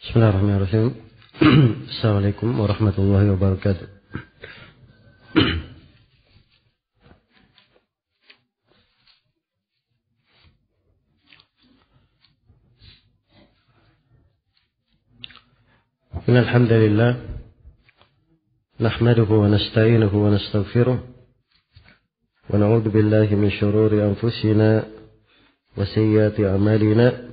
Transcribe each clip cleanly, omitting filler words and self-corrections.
Bismillahirrahmanirrahim. Assalamualaikum warahmatullahi wabarakatuh. Innal hamdalillah nahmaduhu wa nasta'inuhu wa nastaghfiruh wa na'udzu billahi min shururi anfusina wa sayyiati a'malina.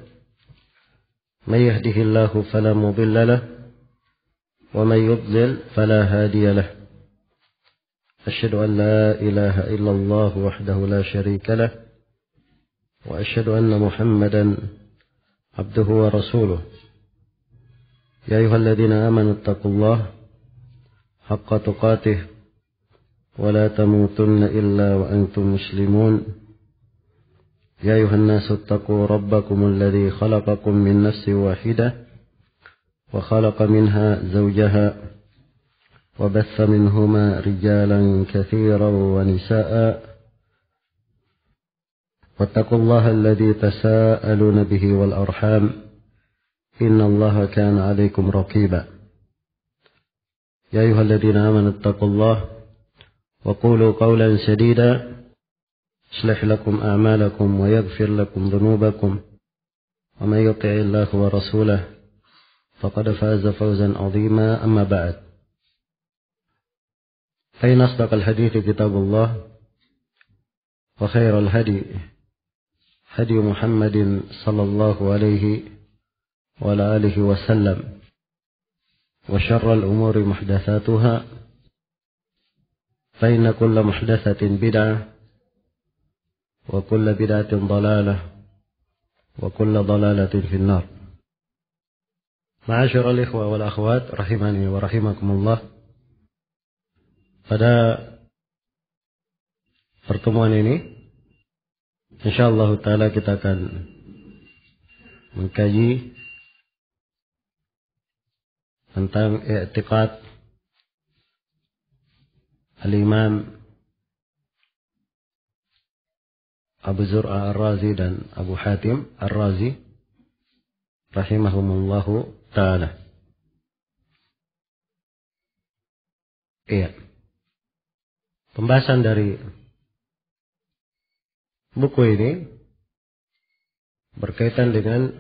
من يهده الله فلا مضل له ومن يضلل فلا هادي له أشهد أن لا إله إلا الله وحده لا شريك له وأشهد أن محمدا عبده ورسوله يا أيها الذين آمنوا اتقوا الله حق تقاته ولا تموتن إلا وأنتم مسلمون يا أيها الناس اتقوا ربكم الذي خلقكم من نفس واحدة وخلق منها زوجها وبث منهما رجالا كثيرا ونساء واتقوا الله الذي تساءلون به والأرحام إن الله كان عليكم رقيبا يا أيها الذين آمنوا اتقوا الله وقولوا قولا سديدا يصلح لكم أعمالكم ويغفر لكم ذنوبكم ومن يطع الله ورسوله فقد فاز فوزا عظيما أما بعد فإن أصدق الحديث كتاب الله وخير الهدي هدي محمد صلى الله عليه وعلى آله وسلم وشر الأمور محدثاتها فإن كل محدثة بدعة وكل بدعة ضلالة وكل ضلالة في النار. Ma'asyiral ikhwah wal akhwat rahimani wa rahimakumullah. Pada pertemuan ini insyaallah taala kita akan mengkaji tentang i'tiqad al-Imam Abu Zur'a Ar-Razi dan Abu Hatim Ar-Razi rahimahumullahu ta'ala. Iya. Pembahasan dari buku ini berkaitan dengan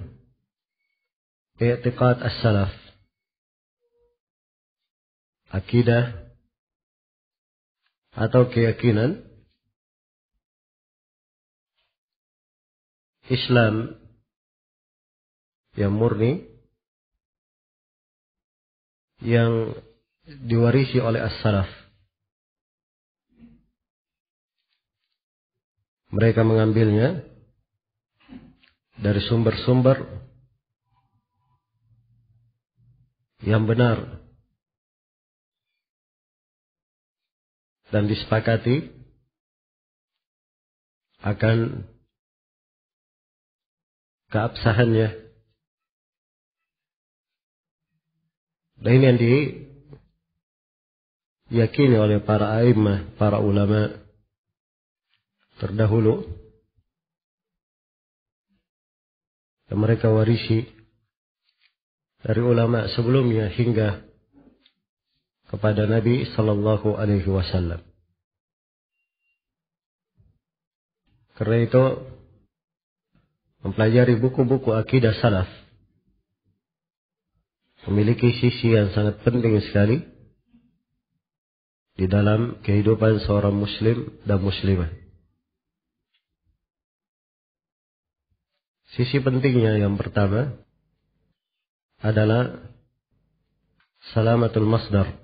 i'tiqad as-salaf, akidah atau keyakinan Islam yang murni yang diwarisi oleh as-salaf. Mereka mengambilnya dari sumber-sumber yang benar dan disepakati akan keabsahannya. Dan ini yang diyakini oleh para a'immah, para ulama terdahulu, yang mereka warisi dari ulama sebelumnya hingga kepada Nabi sallallahu alaihi wasallam. Karena itu mempelajari buku-buku akidah salaf memiliki sisi yang sangat penting sekali di dalam kehidupan seorang muslim dan muslimah. Sisi pentingnya yang pertama adalah salamatul masdar,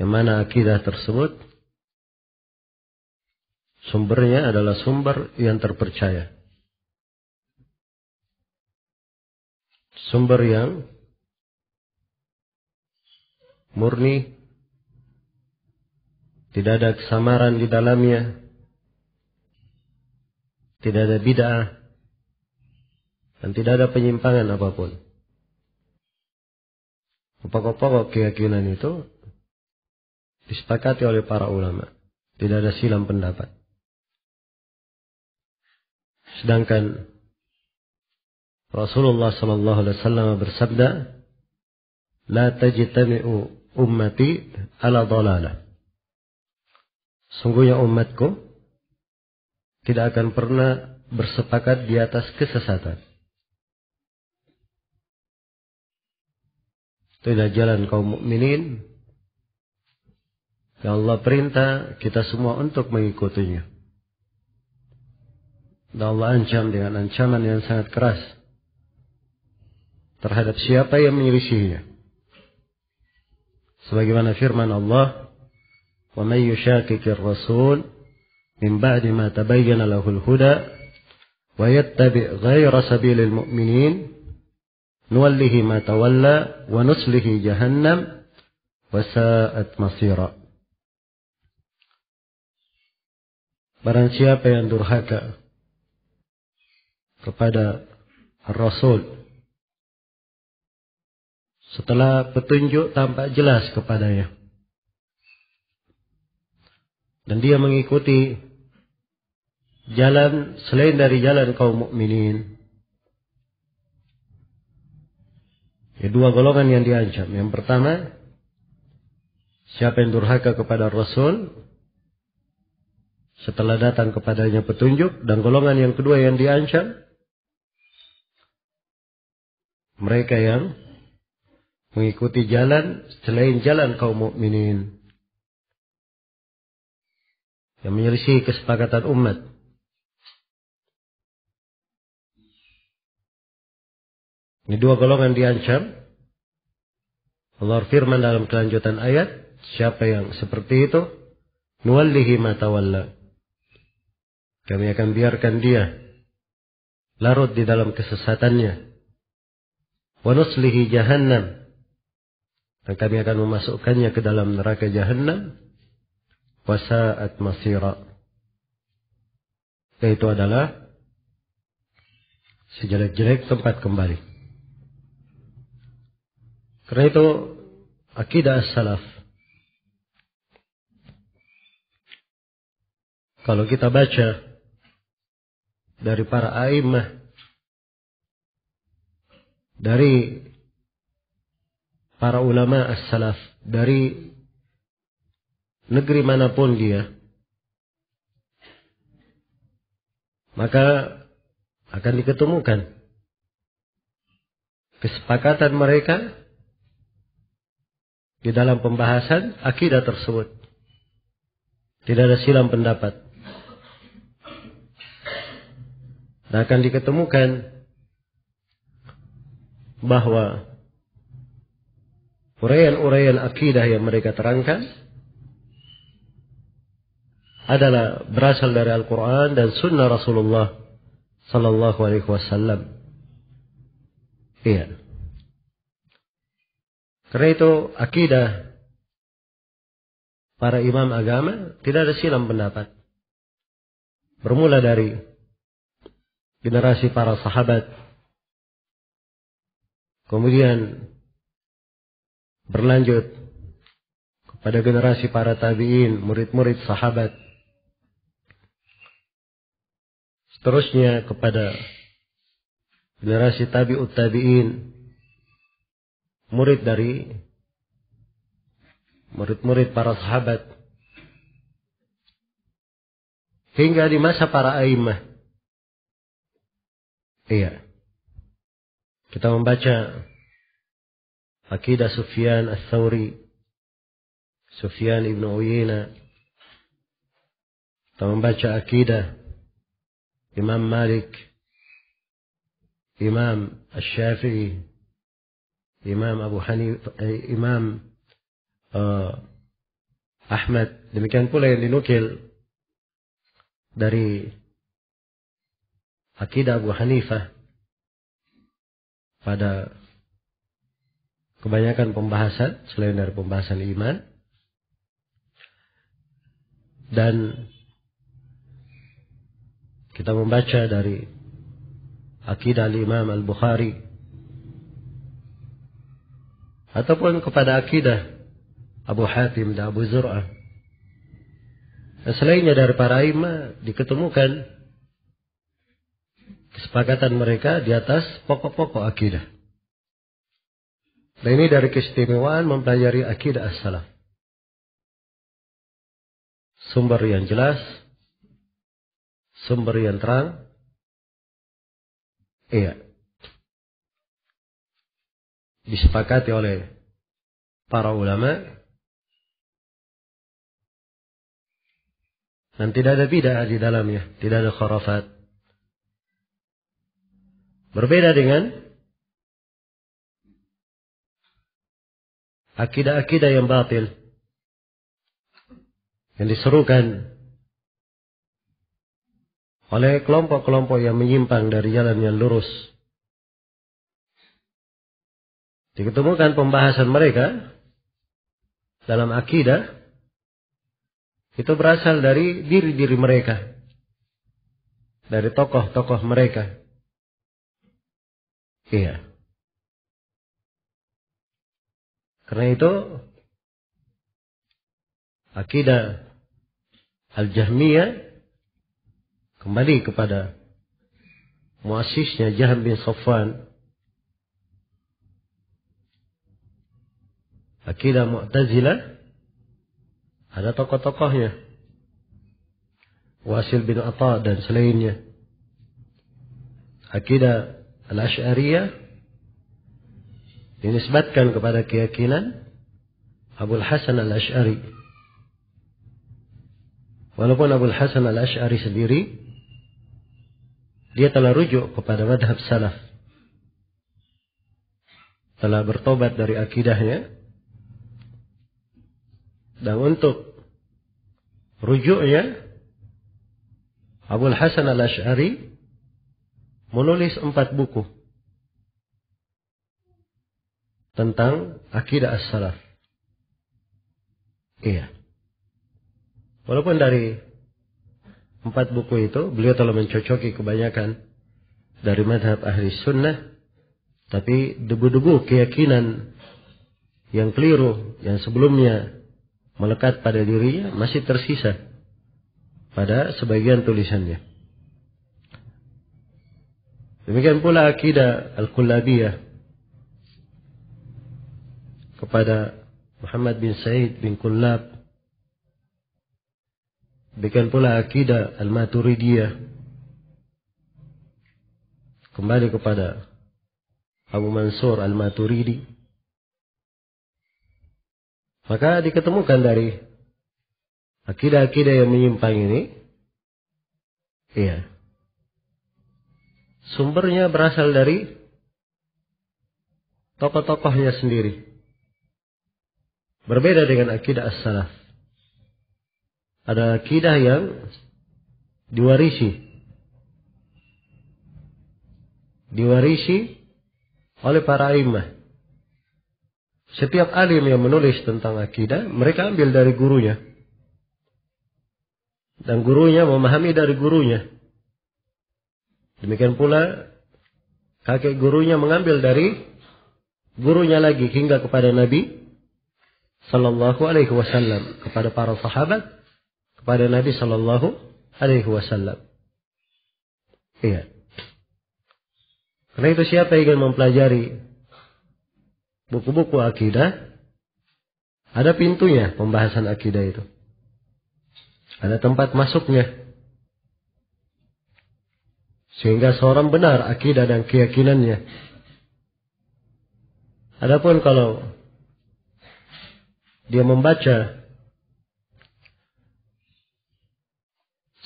yang mana akidah tersebut sumbernya adalah sumber yang terpercaya. Sumber yang murni, tidak ada kesamaran di dalamnya, tidak ada bid'ah, dan tidak ada penyimpangan apapun. Pokok-pokok keyakinan itu disepakati oleh para ulama. Tidak ada silang pendapat. Sedangkan Rasulullah sallallahu alaihi wasallam bersabda, "La tajtami'u ummati ala dhalalah." Sungguhnya umatku tidak akan pernah bersepakat di atas kesesatan. Itulah jalan kaum mukminin yang Allah perintah kita semua untuk mengikutinya. Dan Allah ancam dengan ancaman yang sangat keras terhadap siapa yang menyelisihinya. Sebagaimana firman Allah, "Wa may yushaqiqir rasul min ba'di ma tabayyana lahul huda wa yattabi' ghayra sabilil mu'minin nuwallihi ma tawalla wa nuslihi jahannam wa sa'at masira." Barang siapa yang durhaka kepada Rasul setelah petunjuk tampak jelas kepadanya, dan dia mengikuti jalan selain dari jalan kaum mukminin, dua golongan yang diancam. Yang pertama, siapa yang durhaka kepada Rasul setelah datang kepadanya petunjuk, dan golongan yang kedua yang diancam, mereka yang mengikuti jalan selain jalan kaum mukminin, yang menyelisih kesepakatan umat. Ini dua golongan diancam. Allah firman dalam kelanjutan ayat, siapa yang seperti itu, nuwallihi ma tawalla, kami akan biarkan dia larut di dalam kesesatannya, wa nuslihi jahannam, dan kami akan memasukkannya ke dalam neraka jahannam, wa sa'at masira, yaitu adalah sejelek-jelek tempat kembali. Karena itu akidah as-salaf, kalau kita baca dari para a'immah, dari para ulama as-salaf, dari negeri manapun dia, maka akan diketemukan kesepakatan mereka di dalam pembahasan akidah tersebut. Tidak ada silang pendapat. Dan akan diketemukan bahwa uraian-uraian akidah yang mereka terangkan adalah berasal dari Al-Quran dan Sunnah Rasulullah Sallallahu Alaihi Wasallam. Iya. Karena itu akidah para imam agama tidak ada silang pendapat. Bermula dari generasi para sahabat, kemudian berlanjut kepada generasi para tabi'in, murid-murid sahabat, seterusnya kepada generasi tabi'ut tabi'in, murid dari murid-murid para sahabat, hingga di masa para a'immah. Iya, kita membaca akidah Sufyan Ats-Tsauri, Sufyan ibn Uyainah. Kita membaca akidah Imam Malik, Imam Asy-Syafi'i, Imam Abu Hanifah, Imam Ahmad. Demikian pula yang dinukil dari akidah Abu Hanifah pada kebanyakan pembahasan selain dari pembahasan iman. Dan kita membaca dari akidah Imam Al-Bukhari, ataupun kepada akidah Abu Hatim dan Abu Zur'ah. Dan selainnya dari para imam diketemukan kesepakatan mereka di atas pokok-pokok akidah. Dan ini dari keistimewaan mempelajari akidah as-salaf. Sumber yang jelas, sumber yang terang. Iya. Disepakati oleh para ulama. Dan tidak ada bid'ah di dalamnya. Tidak ada khurafat. Berbeda dengan akidah-akidah yang batil. Yang diserukan oleh kelompok-kelompok yang menyimpang dari jalan yang lurus. Diketemukan pembahasan mereka dalam akidah itu berasal dari diri-diri mereka, dari tokoh-tokoh mereka. Iya. Karena itu akidah Al-Jahmiyah kembali kepada muasisnya Jahm bin Safwan. Akidah Mu'tazilah ada tokoh-tokohnya, Wasil bin Atha dan selainnya. Akidah Al-Asy'ariyah dinisbatkan kepada keyakinan Abul Hasan Al-Asy'ari. Walaupun Abul Hasan Al-Asy'ari sendiri dia telah rujuk kepada madhab salaf, telah bertobat dari akidahnya, dan untuk rujuknya Abul Hasan Al-Asy'ari menulis 4 buku tentang akidah as-salaf. Iya. Walaupun dari 4 buku itu beliau telah mencocoki kebanyakan dari madhab ahli sunnah, tapi debu-debu keyakinan yang keliru yang sebelumnya melekat pada dirinya masih tersisa pada sebagian tulisannya. Demikian pula akidah Al-Kullabiyah kepada Muhammad bin Sa'id bin Kullab. Demikian pula akidah Al-Maturidiyah kembali kepada Abu Mansur Al-Maturidi. Maka diketemukan dari akidah-akidah yang menyimpang ini, iya, sumbernya berasal dari tokoh-tokohnya sendiri. Berbeda dengan akidah as-salaf. Ada akidah yang diwarisi oleh para imam. Setiap alim yang menulis tentang akidah, mereka ambil dari gurunya. Dan gurunya memahami dari gurunya. Demikian pula kakek gurunya mengambil dari gurunya lagi hingga kepada Nabi Sallallahu Alaihi Wasallam, kepada para sahabat, kepada Nabi Sallallahu Alaihi Wasallam. Iya. Karena itu siapa yang ingin mempelajari buku-buku akidah, ada pintunya pembahasan akidah itu. Ada tempat masuknya. Sehingga seorang benar akidah dan keyakinannya. Adapun kalau dia membaca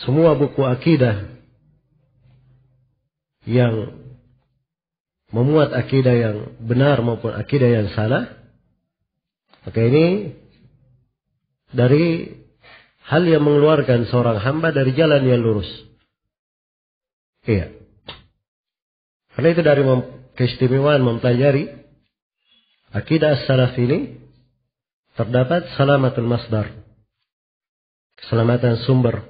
semua buku akidah yang memuat akidah yang benar maupun akidah yang salah, maka ini dari hal yang mengeluarkan seorang hamba dari jalan yang lurus. Iya. Karena itu dari keistimewaan mempelajari akidah as-salaf ini terdapat salamatul masdar, keselamatan sumber.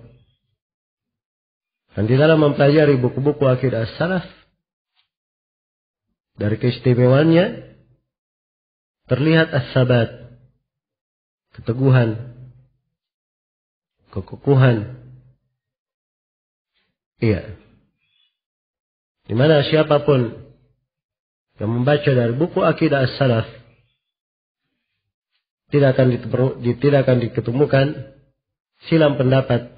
Dan di dalam mempelajari buku-buku akidah as-salaf, dari keistimewaannya terlihat as-sabat, keteguhan, kekukuhan. Iya. Di mana siapapun yang membaca dari buku akidah as-salaf tidak akan diketemukan silam pendapat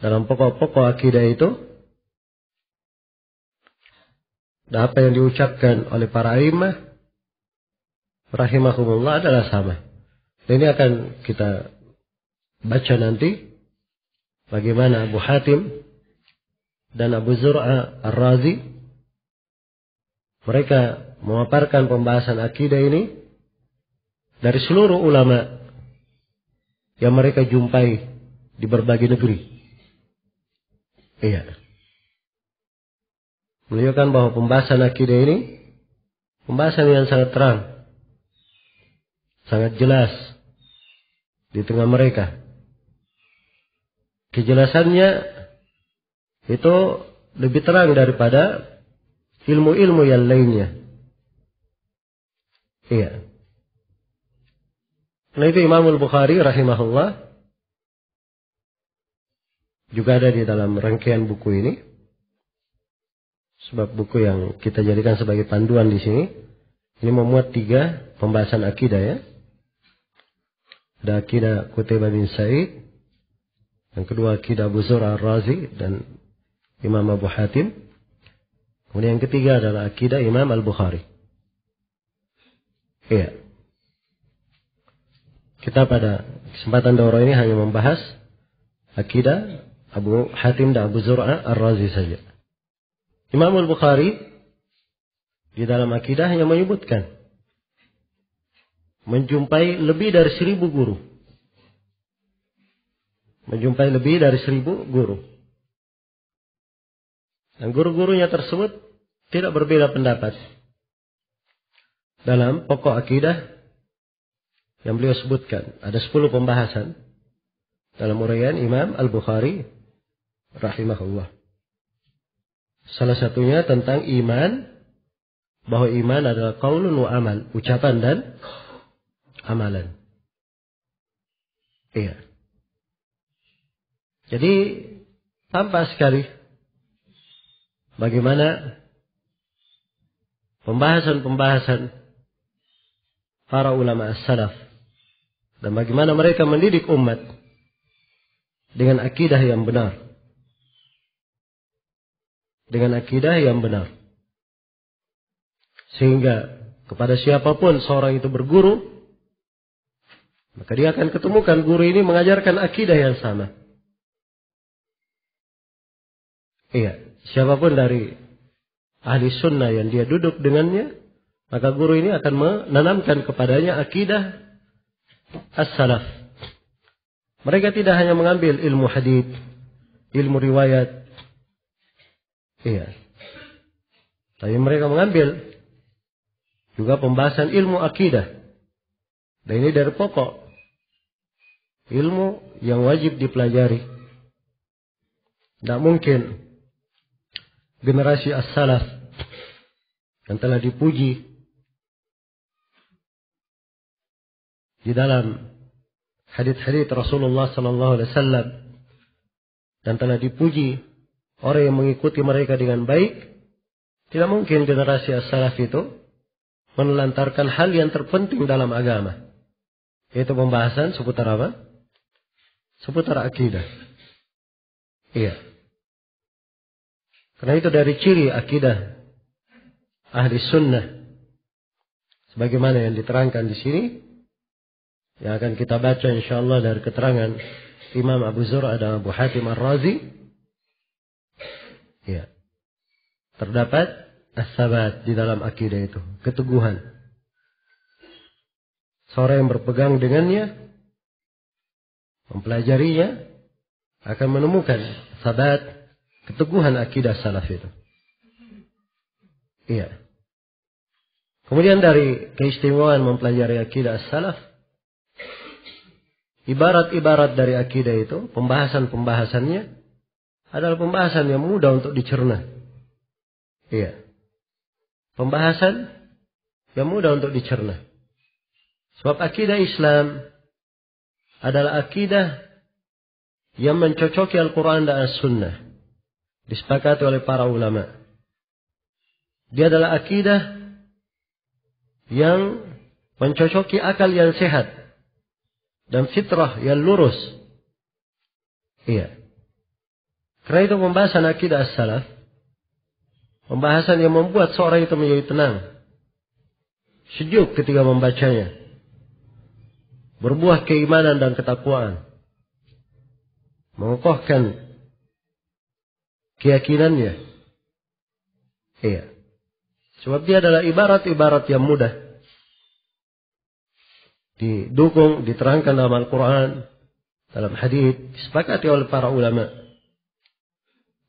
dalam pokok-pokok akidah itu. Dan apa yang diucapkan oleh para imam rahimahumullah adalah sama. Dan ini akan kita baca nanti bagaimana Abu Hatim dan Abu Zur'a Ar-Razi mereka memaparkan pembahasan akidah ini dari seluruh ulama yang mereka jumpai di berbagai negeri. Iya. Menunjukkan bahwa pembahasan akidah ini pembahasan yang sangat terang, sangat jelas di tengah mereka. Kejelasannya itu lebih terang daripada ilmu-ilmu yang lainnya. Iya. Karena itu Imam Al-Bukhari rahimahullah juga ada di dalam rangkaian buku ini. Sebab buku yang kita jadikan sebagai panduan di sini ini memuat 3 pembahasan akidah ya. Ada akidah Qutaibah bin Sa'id, yang kedua akidah Abu Zur'a Ar-Razi dan Imam Abu Hatim. Kemudian yang ketiga adalah akidah Imam Al-Bukhari. Iya. Kita pada kesempatan daurah ini hanya membahas akidah Abu Hatim dan Abu Zur'a Ar-Razi saja. Imam Al-Bukhari di dalam akidah hanya menyebutkan menjumpai lebih dari 1000 guru. Menjumpai lebih dari 1000 guru. Dan guru-gurunya tersebut tidak berbeda pendapat dalam pokok akidah yang beliau sebutkan. Ada 10 pembahasan dalam uraian Imam Al-Bukhari rahimahullah. Salah satunya tentang iman, bahwa iman adalah qaulun wa amal, ucapan dan amalan. Iya. Jadi tampak sekali bagaimana pembahasan-pembahasan para ulama as-salaf dan bagaimana mereka mendidik umat dengan akidah yang benar. Dengan akidah yang benar. Sehingga kepada siapapun seorang itu berguru, maka dia akan ketemukan guru ini mengajarkan akidah yang sama. Iya, siapapun dari ahli sunnah yang dia duduk dengannya, maka guru ini akan menanamkan kepadanya akidah as-salaf. Mereka tidak hanya mengambil ilmu hadits, ilmu riwayat, iya, tapi mereka mengambil juga pembahasan ilmu akidah. Dan ini dari pokok ilmu yang wajib dipelajari. Tidak mungkin generasi as-salaf yang telah dipuji di dalam hadits-hadits Rasulullah sallallahu alaihi wasallam dan telah dipuji orang yang mengikuti mereka dengan baik, tidak mungkin generasi as-salaf itu menelantarkan hal yang terpenting dalam agama, yaitu pembahasan seputar apa? Seputar akidah. Iya. Karena itu dari ciri akidah ahli sunnah, sebagaimana yang diterangkan di sini, yang akan kita baca insyaallah dari keterangan Imam Abu Zur'a dan Abu Hatim Ar-Razi. Ya. Terdapat as-sabat di dalam akidah itu, keteguhan. Seorang yang berpegang dengannya, mempelajarinya, akan menemukan sabat, keteguhan akidah salaf itu. Iya. Kemudian dari keistimewaan mempelajari akidah salaf, ibarat-ibarat dari akidah itu, pembahasan-pembahasannya adalah pembahasan yang mudah untuk dicerna. Iya. Pembahasan yang mudah untuk dicerna. Sebab akidah Islam adalah akidah yang mencocoki Al-Quran dan As-Sunnah. disepakati oleh para ulama. Dia adalah akidah yang mencocoki akal yang sehat dan fitrah yang lurus. Iya. Karena itu pembahasan akidah as-salaf, pembahasan yang membuat seorang itu menjadi tenang, sejuk ketika membacanya, berbuah keimanan dan ketakwaan, mengokohkan keyakinannya. Iya. Sebab dia adalah ibarat-ibarat yang mudah didukung, diterangkan dalam Al-Quran, dalam hadis, disepakati oleh para ulama.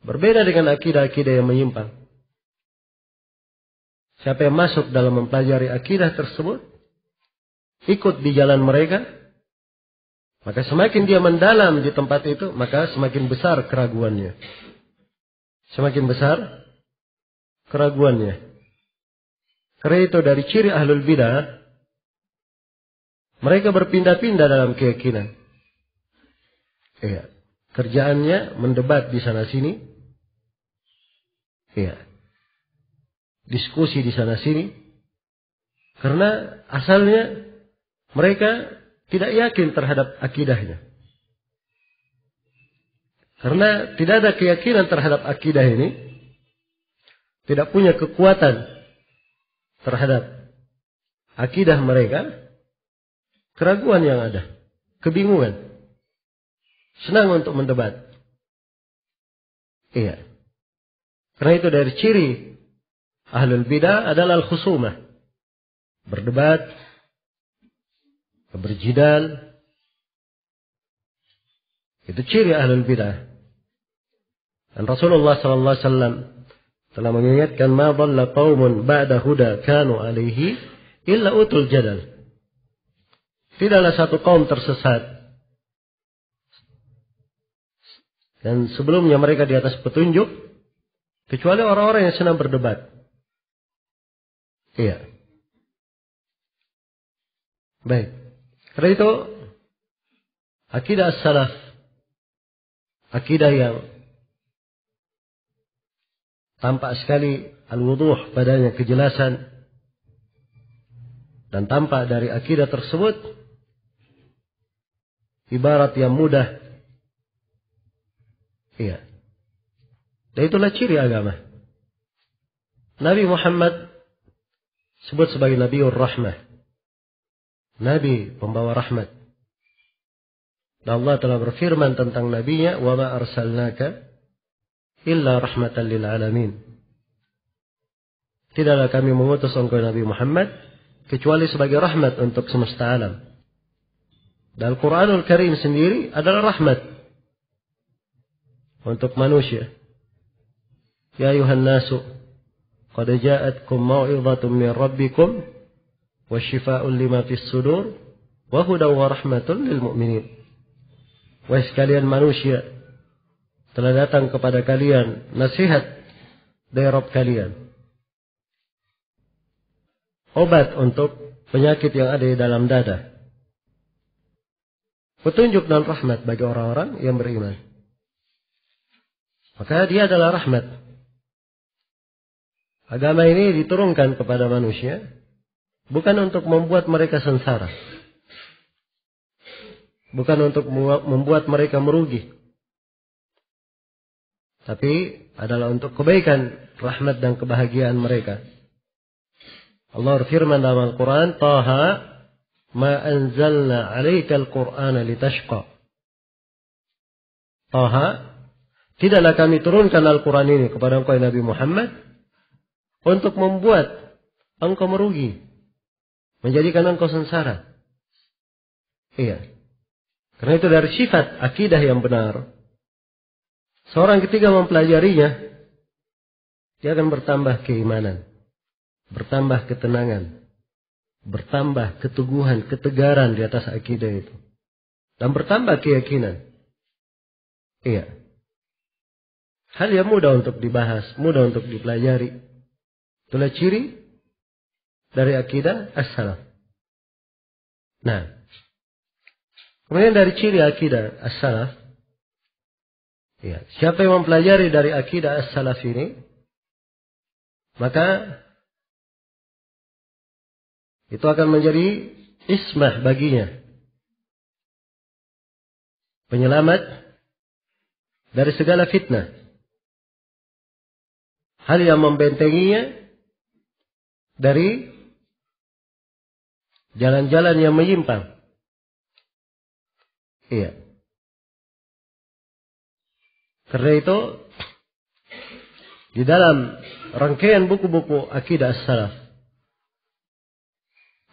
Berbeda dengan akidah-akidah yang menyimpang. Siapa yang masuk dalam mempelajari akidah tersebut, ikut di jalan mereka, maka semakin dia mendalam di tempat itu, maka semakin besar keraguannya. Semakin besar keraguannya. Karena itu dari ciri ahlul bidah, mereka berpindah-pindah dalam keyakinan. Iya. Kerjaannya mendebat di sana sini. Iya. Diskusi di sana sini. Karena asalnya mereka tidak yakin terhadap akidahnya. Karena tidak ada keyakinan terhadap akidah ini, tidak punya kekuatan terhadap akidah mereka, keraguan yang ada, kebingungan, senang untuk mendebat. Iya. Karena itu dari ciri ahlul bidah adalah al-khusumah, berdebat, berjidal. Itu ciri ahlul bidah. Dan Rasulullah sallallahu alaihi wasallam telah mengingatkan, ma dhalla qaumun ba'da huda kanu alaihi illa utul jadal. Tidaklah satu kaum tersesat dan sebelumnya mereka di atas petunjuk kecuali orang-orang yang senang berdebat. Iya. Baik. Karena itu akidah as-salaf, akidah yang tampak sekali al-wuduh padanya, kejelasan, dan tampak dari akidah tersebut ibarat yang mudah. Iya. Dan itulah ciri agama. Nabi Muhammad sebut sebagai Nabiur Rahmah, Nabi pembawa rahmat. Dan Allah telah berfirman tentang nabinya, wa ma arsalnaka illa rahmatan lil alamin. Tidaklah kami mengutus engkau Nabi Muhammad kecuali sebagai rahmat untuk semesta alam. Dan Al-Quranul Karim sendiri adalah rahmat untuk manusia. Ya ayuhan nasu, qad ja'atkum mau'izatun min rabbikum wa shifaa'un lima fis sudur wa hudaw wa rahmatun lil mu'minin. Wahai sekalian manusia, telah datang kepada kalian nasihat dari Rabb kalian, obat untuk penyakit yang ada di dalam dada, petunjuk dan rahmat bagi orang-orang yang beriman. Maka dia adalah rahmat. Agama ini diturunkan kepada manusia bukan untuk membuat mereka sengsara, bukan untuk membuat mereka merugi, tapi adalah untuk kebaikan, rahmat dan kebahagiaan mereka. Allah berfirman dalam Al-Quran, Taha ma anzalna 'alaikal Qur'ana litashqa. Taha, tidaklah kami turunkan Al-Quran ini kepada engkau Nabi Muhammad untuk membuat engkau merugi, menjadikan engkau sengsara. Iya. Karena itu dari sifat akidah yang benar, seorang ketika mempelajarinya, dia akan bertambah keimanan, bertambah ketenangan, bertambah keteguhan, ketegaran di atas akidah itu, dan bertambah keyakinan. Iya. Hal yang mudah untuk dibahas, mudah untuk dipelajari. Itulah ciri dari akidah as-salaf. Nah, kemudian dari ciri akidah as-salaf, Ya, siapa yang mempelajari dari akidah as-salaf ini, maka itu akan menjadi ismah baginya, penyelamat dari segala fitnah. Hal yang membentenginya dari jalan-jalan yang menyimpang. Iya. Karena itu, di dalam rangkaian buku-buku akidah as-salaf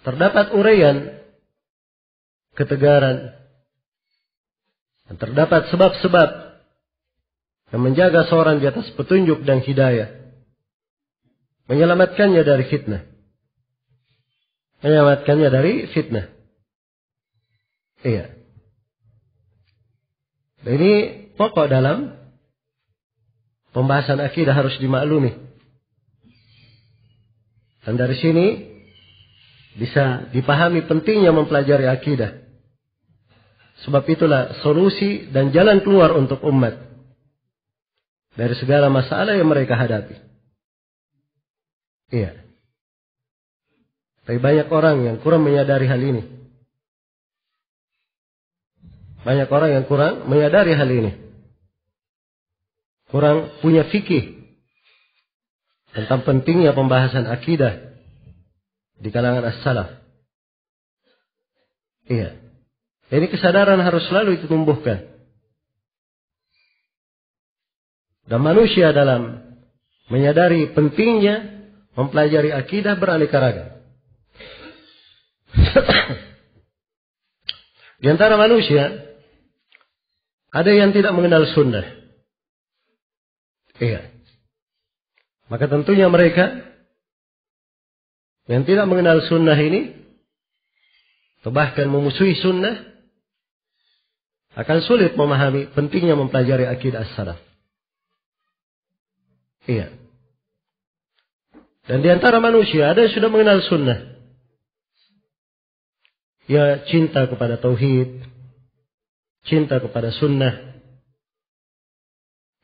terdapat uraian ketegaran dan terdapat sebab-sebab yang menjaga seorang di atas petunjuk dan hidayah, menyelamatkannya dari fitnah. Menyelamatkannya dari fitnah. Iya. Dan ini pokok dalam pembahasan akidah harus dimaklumi. Dan dari sini bisa dipahami pentingnya mempelajari akidah. Sebab itulah solusi dan jalan keluar untuk umat dari segala masalah yang mereka hadapi. Iya. Tapi banyak orang yang kurang menyadari hal ini. Banyak orang yang kurang menyadari hal ini. Kurang punya fikih tentang pentingnya pembahasan akidah di kalangan as-salaf. Iya. Ini kesadaran harus selalu ditumbuhkan. Dan manusia dalam menyadari pentingnya mempelajari akidah beraneka ragam. Di antara manusia ada yang tidak mengenal sunnah. Iya. Maka tentunya mereka yang tidak mengenal sunnah ini, atau bahkan memusuhi sunnah, akan sulit memahami pentingnya mempelajari akidah as-salaf. Iya. Dan di antara manusia ada yang sudah mengenal sunnah. Ya, cinta kepada tauhid, cinta kepada sunnah.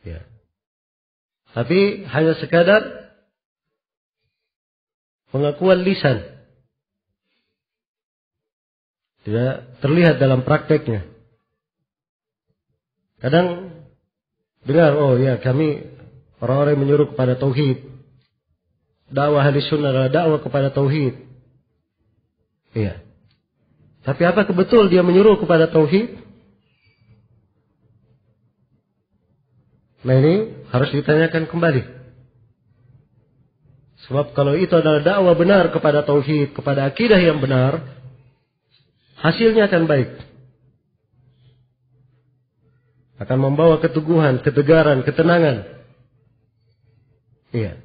Ya. Tapi hanya sekadar pengakuan lisan. Tidak terlihat dalam prakteknya. Kadang dengar, oh ya kami orang-orang yang menyuruh kepada tauhid. Dakwah ahli sunnah adalah dakwah kepada tauhid. Iya. Tapi apakah betul dia menyuruh kepada tauhid? Nah ini harus ditanyakan kembali. Sebab kalau itu adalah dakwah benar kepada tauhid, kepada akidah yang benar, hasilnya akan baik. Akan membawa keteguhan, ketegaran, ketenangan. Iya.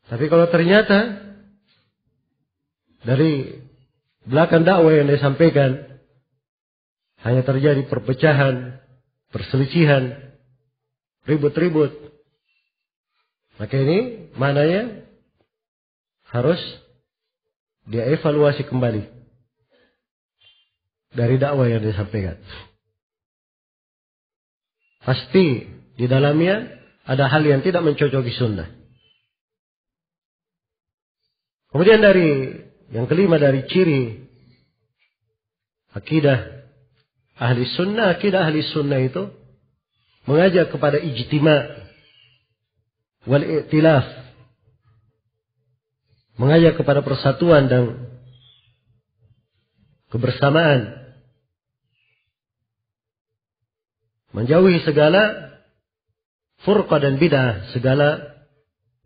Tapi kalau ternyata dari belakang dakwah yang disampaikan hanya terjadi perpecahan, perselisihan, ribut-ribut, maka ini maknanya harus dia evaluasi kembali dari dakwah yang disampaikan. Pasti di dalamnya ada hal yang tidak mencocoki sunnah. Kemudian dari yang kelima dari ciri akidah ahli sunnah itu mengajak kepada ijtima' wal i'tilaf, mengajak kepada persatuan dan kebersamaan, menjauhi segala furqah dan bid'ah, segala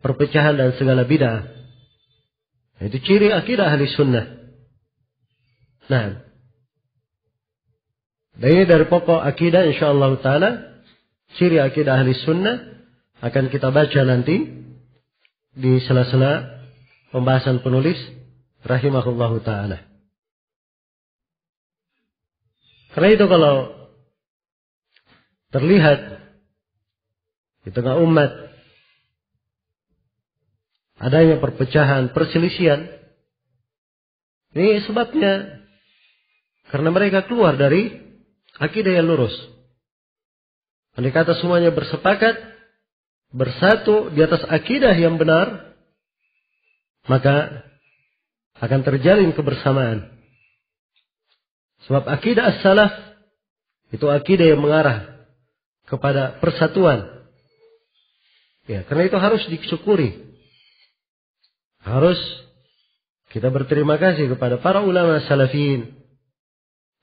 perpecahan dan segala bid'ah. Itu ciri akidah ahli sunnah. Nah, dan ini dari pokok akidah insyaallah ta'ala. Ciri akidah ahli sunnah akan kita baca nanti di sela-sela pembahasan penulis rahimahullahu ta'ala. Karena itu kalau terlihat di tengah umat adanya perpecahan, perselisihan, ini sebabnya karena mereka keluar dari akidah yang lurus. Andai kata semuanya bersepakat, bersatu di atas akidah yang benar, maka akan terjalin kebersamaan. Sebab akidah as-salaf itu akidah yang mengarah kepada persatuan. Ya, karena itu harus disyukuri. Harus kita berterima kasih kepada para ulama salafin,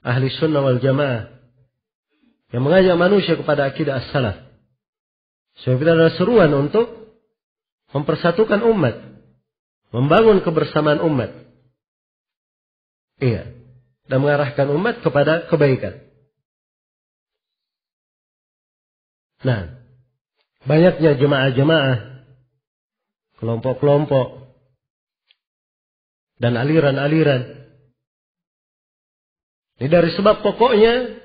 ahli sunnah wal jamaah, yang mengajak manusia kepada akidah as-salaf. Sebab itu adalah seruan untuk mempersatukan umat, membangun kebersamaan umat. Iya. Dan mengarahkan umat kepada kebaikan. Nah, banyaknya jemaah-jemaah, kelompok-kelompok, dan aliran-aliran. Ini dari sebab pokoknya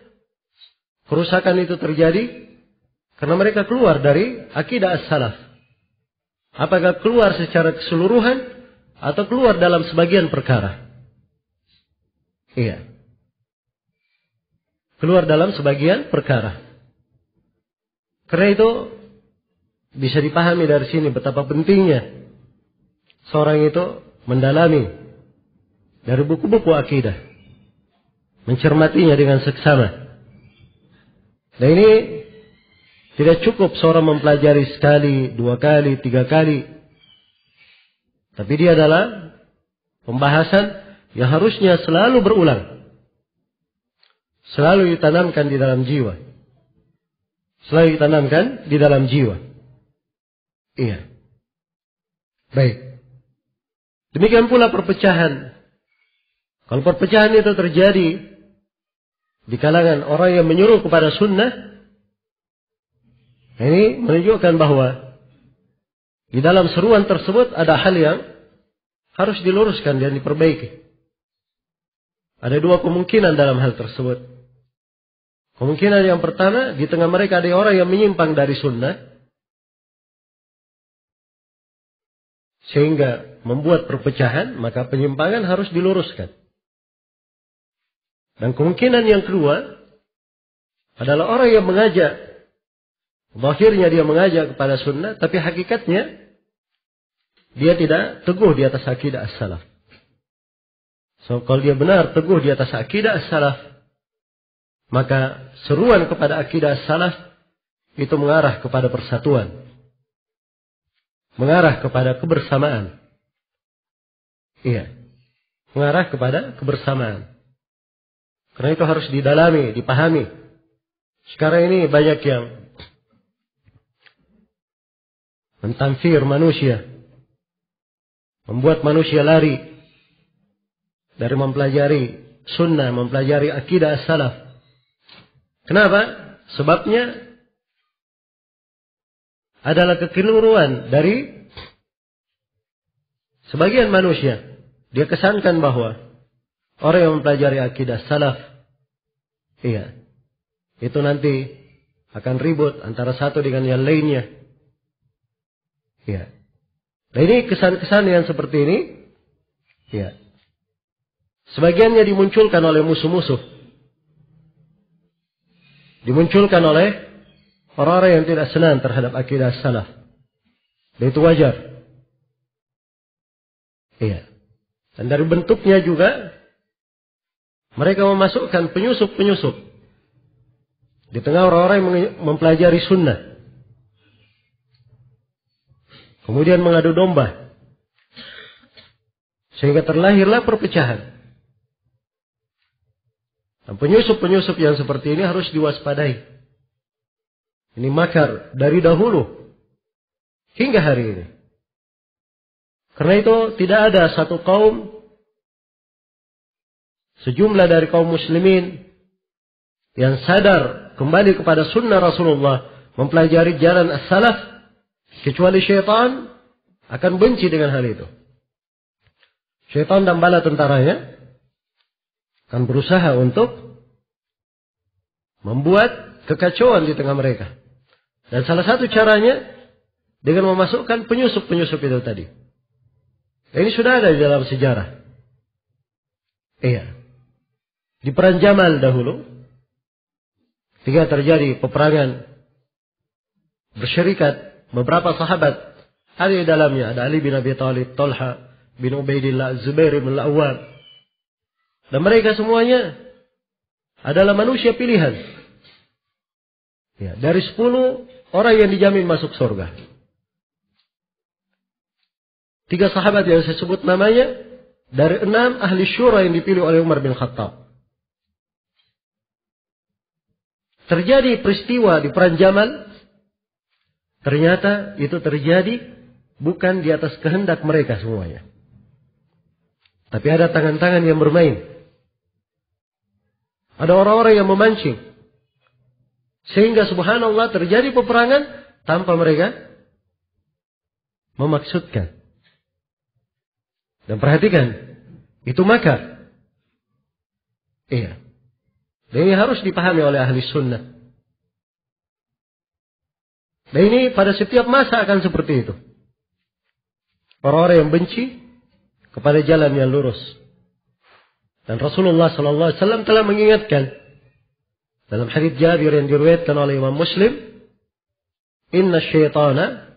kerusakan itu terjadi karena mereka keluar dari akidah as-salaf. Apakah keluar secara keseluruhan atau keluar dalam sebagian perkara? Iya. Keluar dalam sebagian perkara. Karena itu bisa dipahami dari sini betapa pentingnya seorang itu mendalami dari buku-buku akidah, mencermatinya dengan seksama. Dan ini tidak cukup seorang mempelajari sekali, 2 kali, 3 kali. Tapi dia adalah pembahasan yang harusnya selalu berulang. Selalu ditanamkan di dalam jiwa. Selalu ditanamkan di dalam jiwa. Iya. Baik. Demikian pula perpecahan. Kalau perpecahan itu terjadi di kalangan orang yang menyuruh kepada sunnah, ini menunjukkan bahwa di dalam seruan tersebut ada hal yang harus diluruskan dan diperbaiki. Ada 2 kemungkinan dalam hal tersebut. Kemungkinan yang pertama, di tengah mereka ada orang yang menyimpang dari sunnah, sehingga membuat perpecahan, maka penyimpangan harus diluruskan. Dan kemungkinan yang kedua, adalah orang yang mengajak, zahirnya dia mengajak kepada sunnah, tapi hakikatnya, dia tidak teguh di atas akidah as-salaf. So, kalau dia benar teguh di atas akidah as-salaf, maka seruan kepada akidah as-salaf itu mengarah kepada persatuan, mengarah kepada kebersamaan. Iya, mengarah kepada kebersamaan. Karena itu harus didalami, dipahami. Sekarang ini banyak yang mentamfir manusia, membuat manusia lari dari mempelajari sunnah, mempelajari akidah as-salaf. Kenapa? Sebabnya adalah kekeliruan dari sebagian manusia. Dia kesankan bahwa orang yang mempelajari akidah salaf, iya, itu nanti akan ribut antara satu dengan yang lainnya. Iya. Nah, ini kesan-kesan yang seperti ini, iya, sebagiannya dimunculkan oleh musuh-musuh. Dimunculkan oleh orang-orang yang tidak senang terhadap akidah salaf. Dan itu wajar. Iya. Dan dari bentuknya juga, mereka memasukkan penyusup-penyusup di tengah orang-orang yang mempelajari sunnah. Kemudian mengadu domba. Sehingga terlahirlah perpecahan. Dan penyusup-penyusup yang seperti ini harus diwaspadai. Ini makar dari dahulu hingga hari ini. Karena itu tidak ada satu kaum, sejumlah dari kaum muslimin yang sadar kembali kepada sunnah Rasulullah, mempelajari jalan as-salaf, kecuali syaitan akan benci dengan hal itu. Syaitan dan bala tentaranya akan berusaha untuk membuat kekacauan di tengah mereka. Dan salah satu caranya dengan memasukkan penyusup-penyusup itu tadi. Ini sudah ada di dalam sejarah. Iya. Di perang Jamal dahulu, ketika terjadi peperangan bersyarikat beberapa sahabat. Ada di dalamnya, ada Ali bin Abi Thalib, Talha bin Ubaidillah, Zubair bin Al-Awwam. Dan mereka semuanya adalah manusia pilihan. Ya, dari 10 orang yang dijamin masuk surga. 3 sahabat yang saya sebut namanya, dari 6 ahli syura yang dipilih oleh Umar bin Khattab. Terjadi peristiwa di Perang Jamal. Ternyata itu terjadi bukan di atas kehendak mereka semuanya. Tapi ada tangan-tangan yang bermain. Ada orang-orang yang memancing. Sehingga subhanallah terjadi peperangan tanpa mereka memaksudkan. Dan perhatikan, itu makar. Iya. Dan ini harus dipahami oleh ahli sunnah. Dan ini pada setiap masa akan seperti itu. Orang-orang yang benci kepada jalan yang lurus. Dan Rasulullah SAW telah mengingatkan dalam hadits Jabir yang diriwayatkan oleh Imam Muslim, "Inna syaitana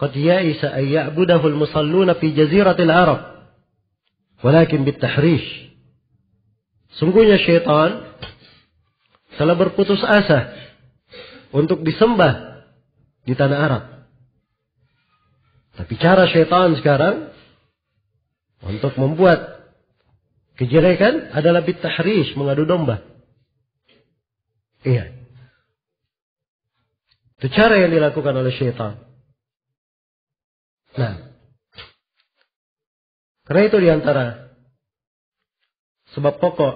qad ya'isa an ya'budahu al-musalluna fi jaziratil Arab, walakin bit-tahrish." Sungguhnya syaitan telah berputus asa untuk disembah di tanah Arab. Tapi cara syaitan sekarang untuk membuat kejelekan adalah bit-tahrish, mengadu domba. Iya. Itu cara yang dilakukan oleh syaitan. Nah, karena itu diantara sebab pokok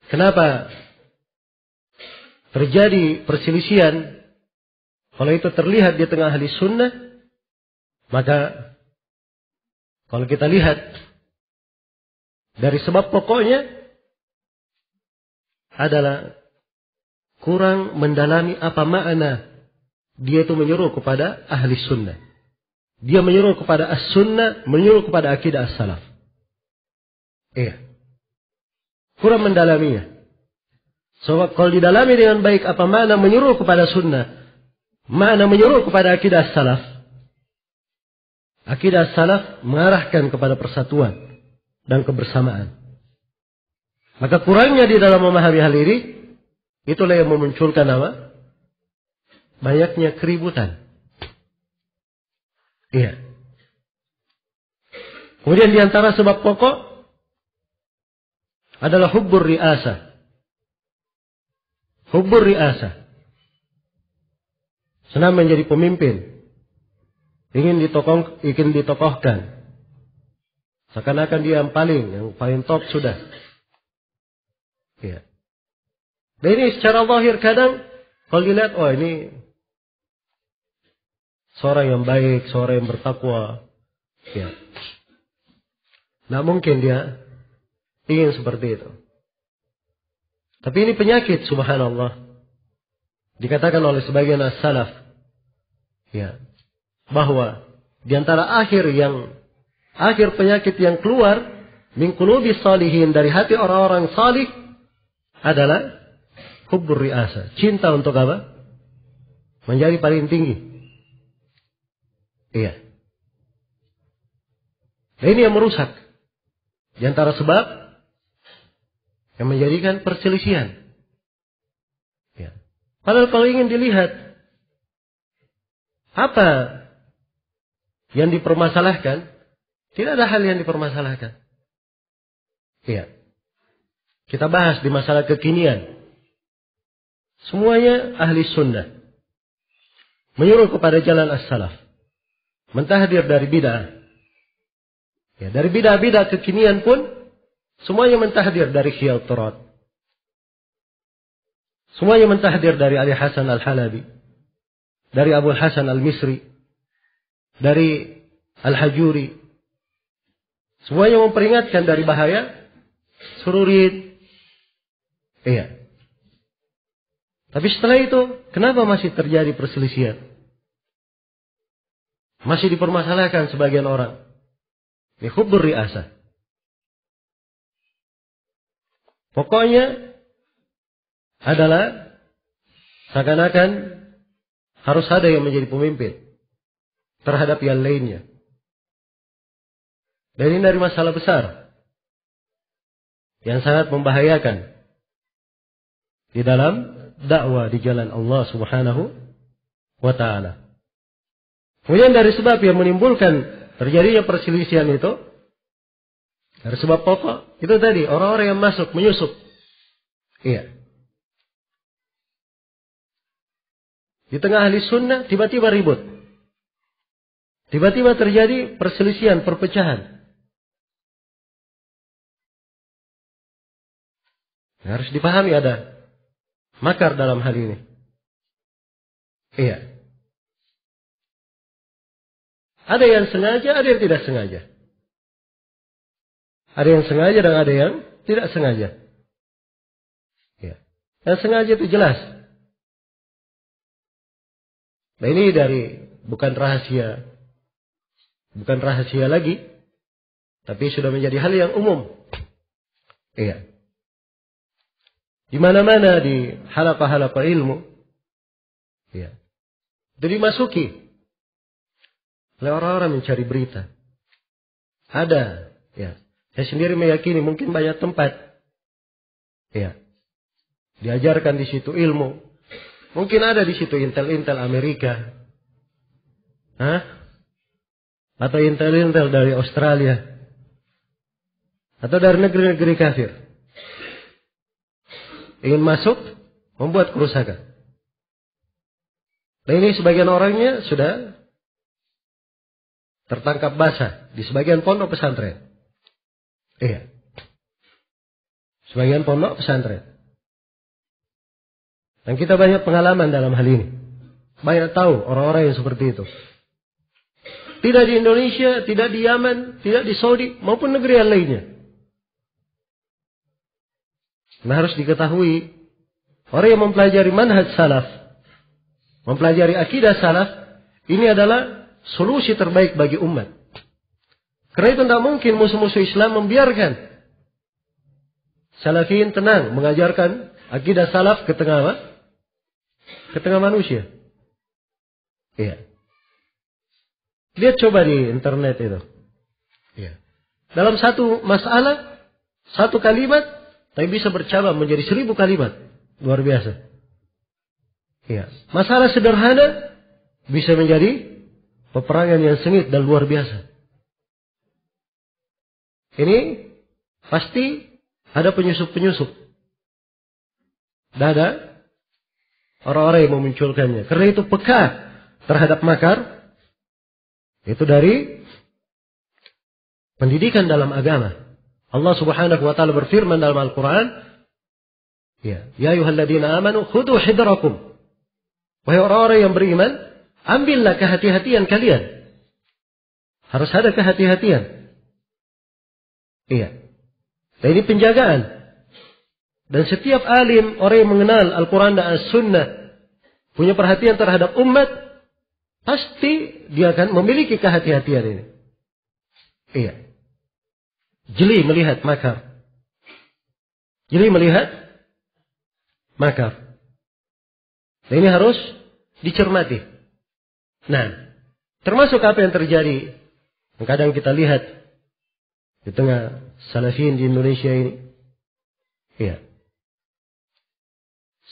kenapa terjadi perselisihan, kalau itu terlihat di tengah ahli sunnah, maka kalau kita lihat dari sebab pokoknya adalah kurang mendalami apa makna dia itu menyuruh kepada ahli sunnah. Dia menyuruh kepada as-sunnah, menyuruh kepada akidah as-salaf. Iya. Kurang mendalaminya. Sebab kalau didalami dengan baik apa makna menyuruh kepada sunnah, makna menyuruh kepada akidah as-salaf. Akidah as-salaf mengarahkan kepada persatuan dan kebersamaan. Maka kurangnya di dalam memahami hal ini, itulah yang memunculkan apa? Banyaknya keributan. Iya. Kemudian di antara sebab pokok adalah hubbur ri'asah. Hubbur ri'asah. Senang menjadi pemimpin. Ingin ditokohkan. Seakan-akan dia yang paling top sudah. Ya. Dan ini secara zahir kadang kalau dilihat, oh ini seorang yang baik, seorang yang bertakwa. Ya. Nah mungkin dia ingin seperti itu. Tapi ini penyakit, subhanallah. Dikatakan oleh sebagian as-salaf, ya, bahwa di antara akhir penyakit yang keluar min qulubi salihin, dari hati orang-orang salih, adalah hubbur ri'asa. Cinta untuk apa? Menjadi paling tinggi. Iya. Nah, ini yang merusak. Di antara sebab yang menjadikan perselisihan. Ya. Padahal kalau ingin dilihat apa yang dipermasalahkan, tidak ada hal yang dipermasalahkan. Iya. Kita bahas di masalah kekinian. Semuanya ahli sunnah. Menyuruh kepada jalan as-salaf. Mentahdir dari bid'ah. Ya, dari bid'ah-bid'ah kekinian pun, semuanya mentahdir dari khiyal-turat. Semuanya mentahdir dari Ali Hasan al-Halabi. Dari Abu Hasan al-Misri. Dari Al-Hajuri. Semuanya memperingatkan dari bahaya sururid. Iya. Tapi setelah itu, kenapa masih terjadi perselisihan? Masih dipermasalahkan sebagian orang. Ini hubbur ri'asah. Pokoknya adalah seakan-akan harus ada yang menjadi pemimpin terhadap yang lainnya. Dan ini dari masalah besar yang sangat membahayakan di dalam dakwah di jalan Allah Subhanahu wa ta'ala. Kemudian dari sebab yang menimbulkan terjadinya perselisihan itu, dari sebab pokok, itu tadi, orang-orang yang masuk, menyusup. Iya. Di tengah ahli sunnah, tiba-tiba ribut. Tiba-tiba terjadi perselisihan, perpecahan. Harus dipahami ada makar dalam hal ini. Iya. Ada yang sengaja, ada yang tidak sengaja. Ada yang sengaja dan ada yang tidak sengaja. Ya. Yang sengaja itu jelas. Nah ini bukan rahasia lagi, tapi sudah menjadi hal yang umum. Iya. Di mana-mana di halaqah-halaqah ilmu, ya, itu dimasuki oleh orang-orang mencari berita. Ada, ya. Saya sendiri meyakini mungkin banyak tempat, ya, diajarkan di situ ilmu. Mungkin ada di situ intel-intel Amerika, atau intel-intel dari Australia, atau dari negeri-negeri kafir, ingin masuk, membuat kerusakan. Dan ini sebagian orangnya sudah tertangkap basah di sebagian pondok pesantren. Iya. Sebagian pondok pesantren. Dan kita banyak pengalaman dalam hal ini. Banyak tahu orang-orang yang seperti itu. Tidak di Indonesia, tidak di Yaman, tidak di Saudi, maupun negeri yang lainnya. Nah harus diketahui, orang yang mempelajari manhaj salaf, mempelajari akidah salaf, ini adalah solusi terbaik bagi umat. Karena itu tidak mungkin musuh-musuh Islam membiarkan salafiyin tenang mengajarkan akidah salaf ke tengah apa? Ke tengah manusia. Iya. Lihat coba di internet itu. Iya. Dalam satu masalah, satu kalimat, tapi bisa bercabang menjadi 1000 kalimat. Luar biasa. Iya. Masalah sederhana bisa menjadi peperangan yang sengit dan luar biasa. Ini pasti ada penyusup-penyusup. Dan ada orang-orang yang memunculkannya. Karena itu peka terhadap makar. Itu dari pendidikan dalam agama. Allah Subhanahu wa ta'ala berfirman dalam Al-Quran. Ya ayyuhalladzina amanu khudhu hidrakum. Wahai orang-orang yang beriman, ambillah kehati-hatian kalian. Harus ada kehati-hatian. Iya. Dan ini penjagaan. Dan setiap alim, orang yang mengenal Al-Quran dan As-Sunnah, punya perhatian terhadap umat, pasti dia akan memiliki kehati-hatian ini. Iya. Jeli melihat makar. Jeli melihat makar. Dan ini harus dicermati. Nah, termasuk apa yang terjadi, kadang kita lihat di tengah salafiyin di Indonesia ini. Iya.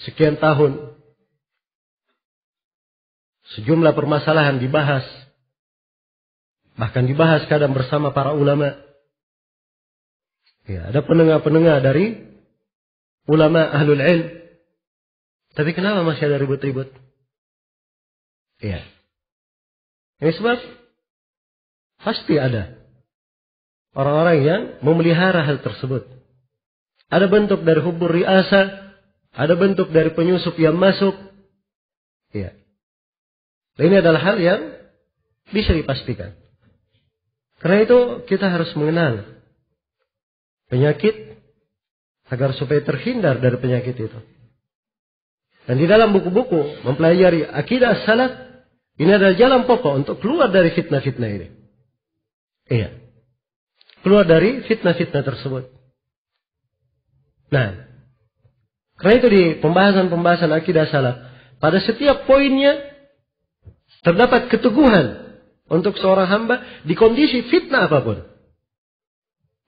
Sekian tahun sejumlah permasalahan dibahas. Bahkan dibahas kadang bersama para ulama. Ya, ada penengah-penengah dari ulama ahlul ilm. Tapi kenapa masih ada ribut-ribut? Iya. Ini sebab pasti ada orang-orang yang memelihara hal tersebut. Ada bentuk dari hubbur riasa, ada bentuk dari penyusup yang masuk. Iya. Dan ini adalah hal yang bisa dipastikan. Karena itu kita harus mengenal penyakit agar supaya terhindar dari penyakit itu. Dan di dalam buku-buku mempelajari akidah salaf, ini adalah jalan pokok untuk keluar dari fitnah-fitnah ini. Iya. Keluar dari fitnah-fitnah tersebut. Nah, karena itu di pembahasan-pembahasan akidah salaf, pada setiap poinnya terdapat keteguhan untuk seorang hamba di kondisi fitnah apapun.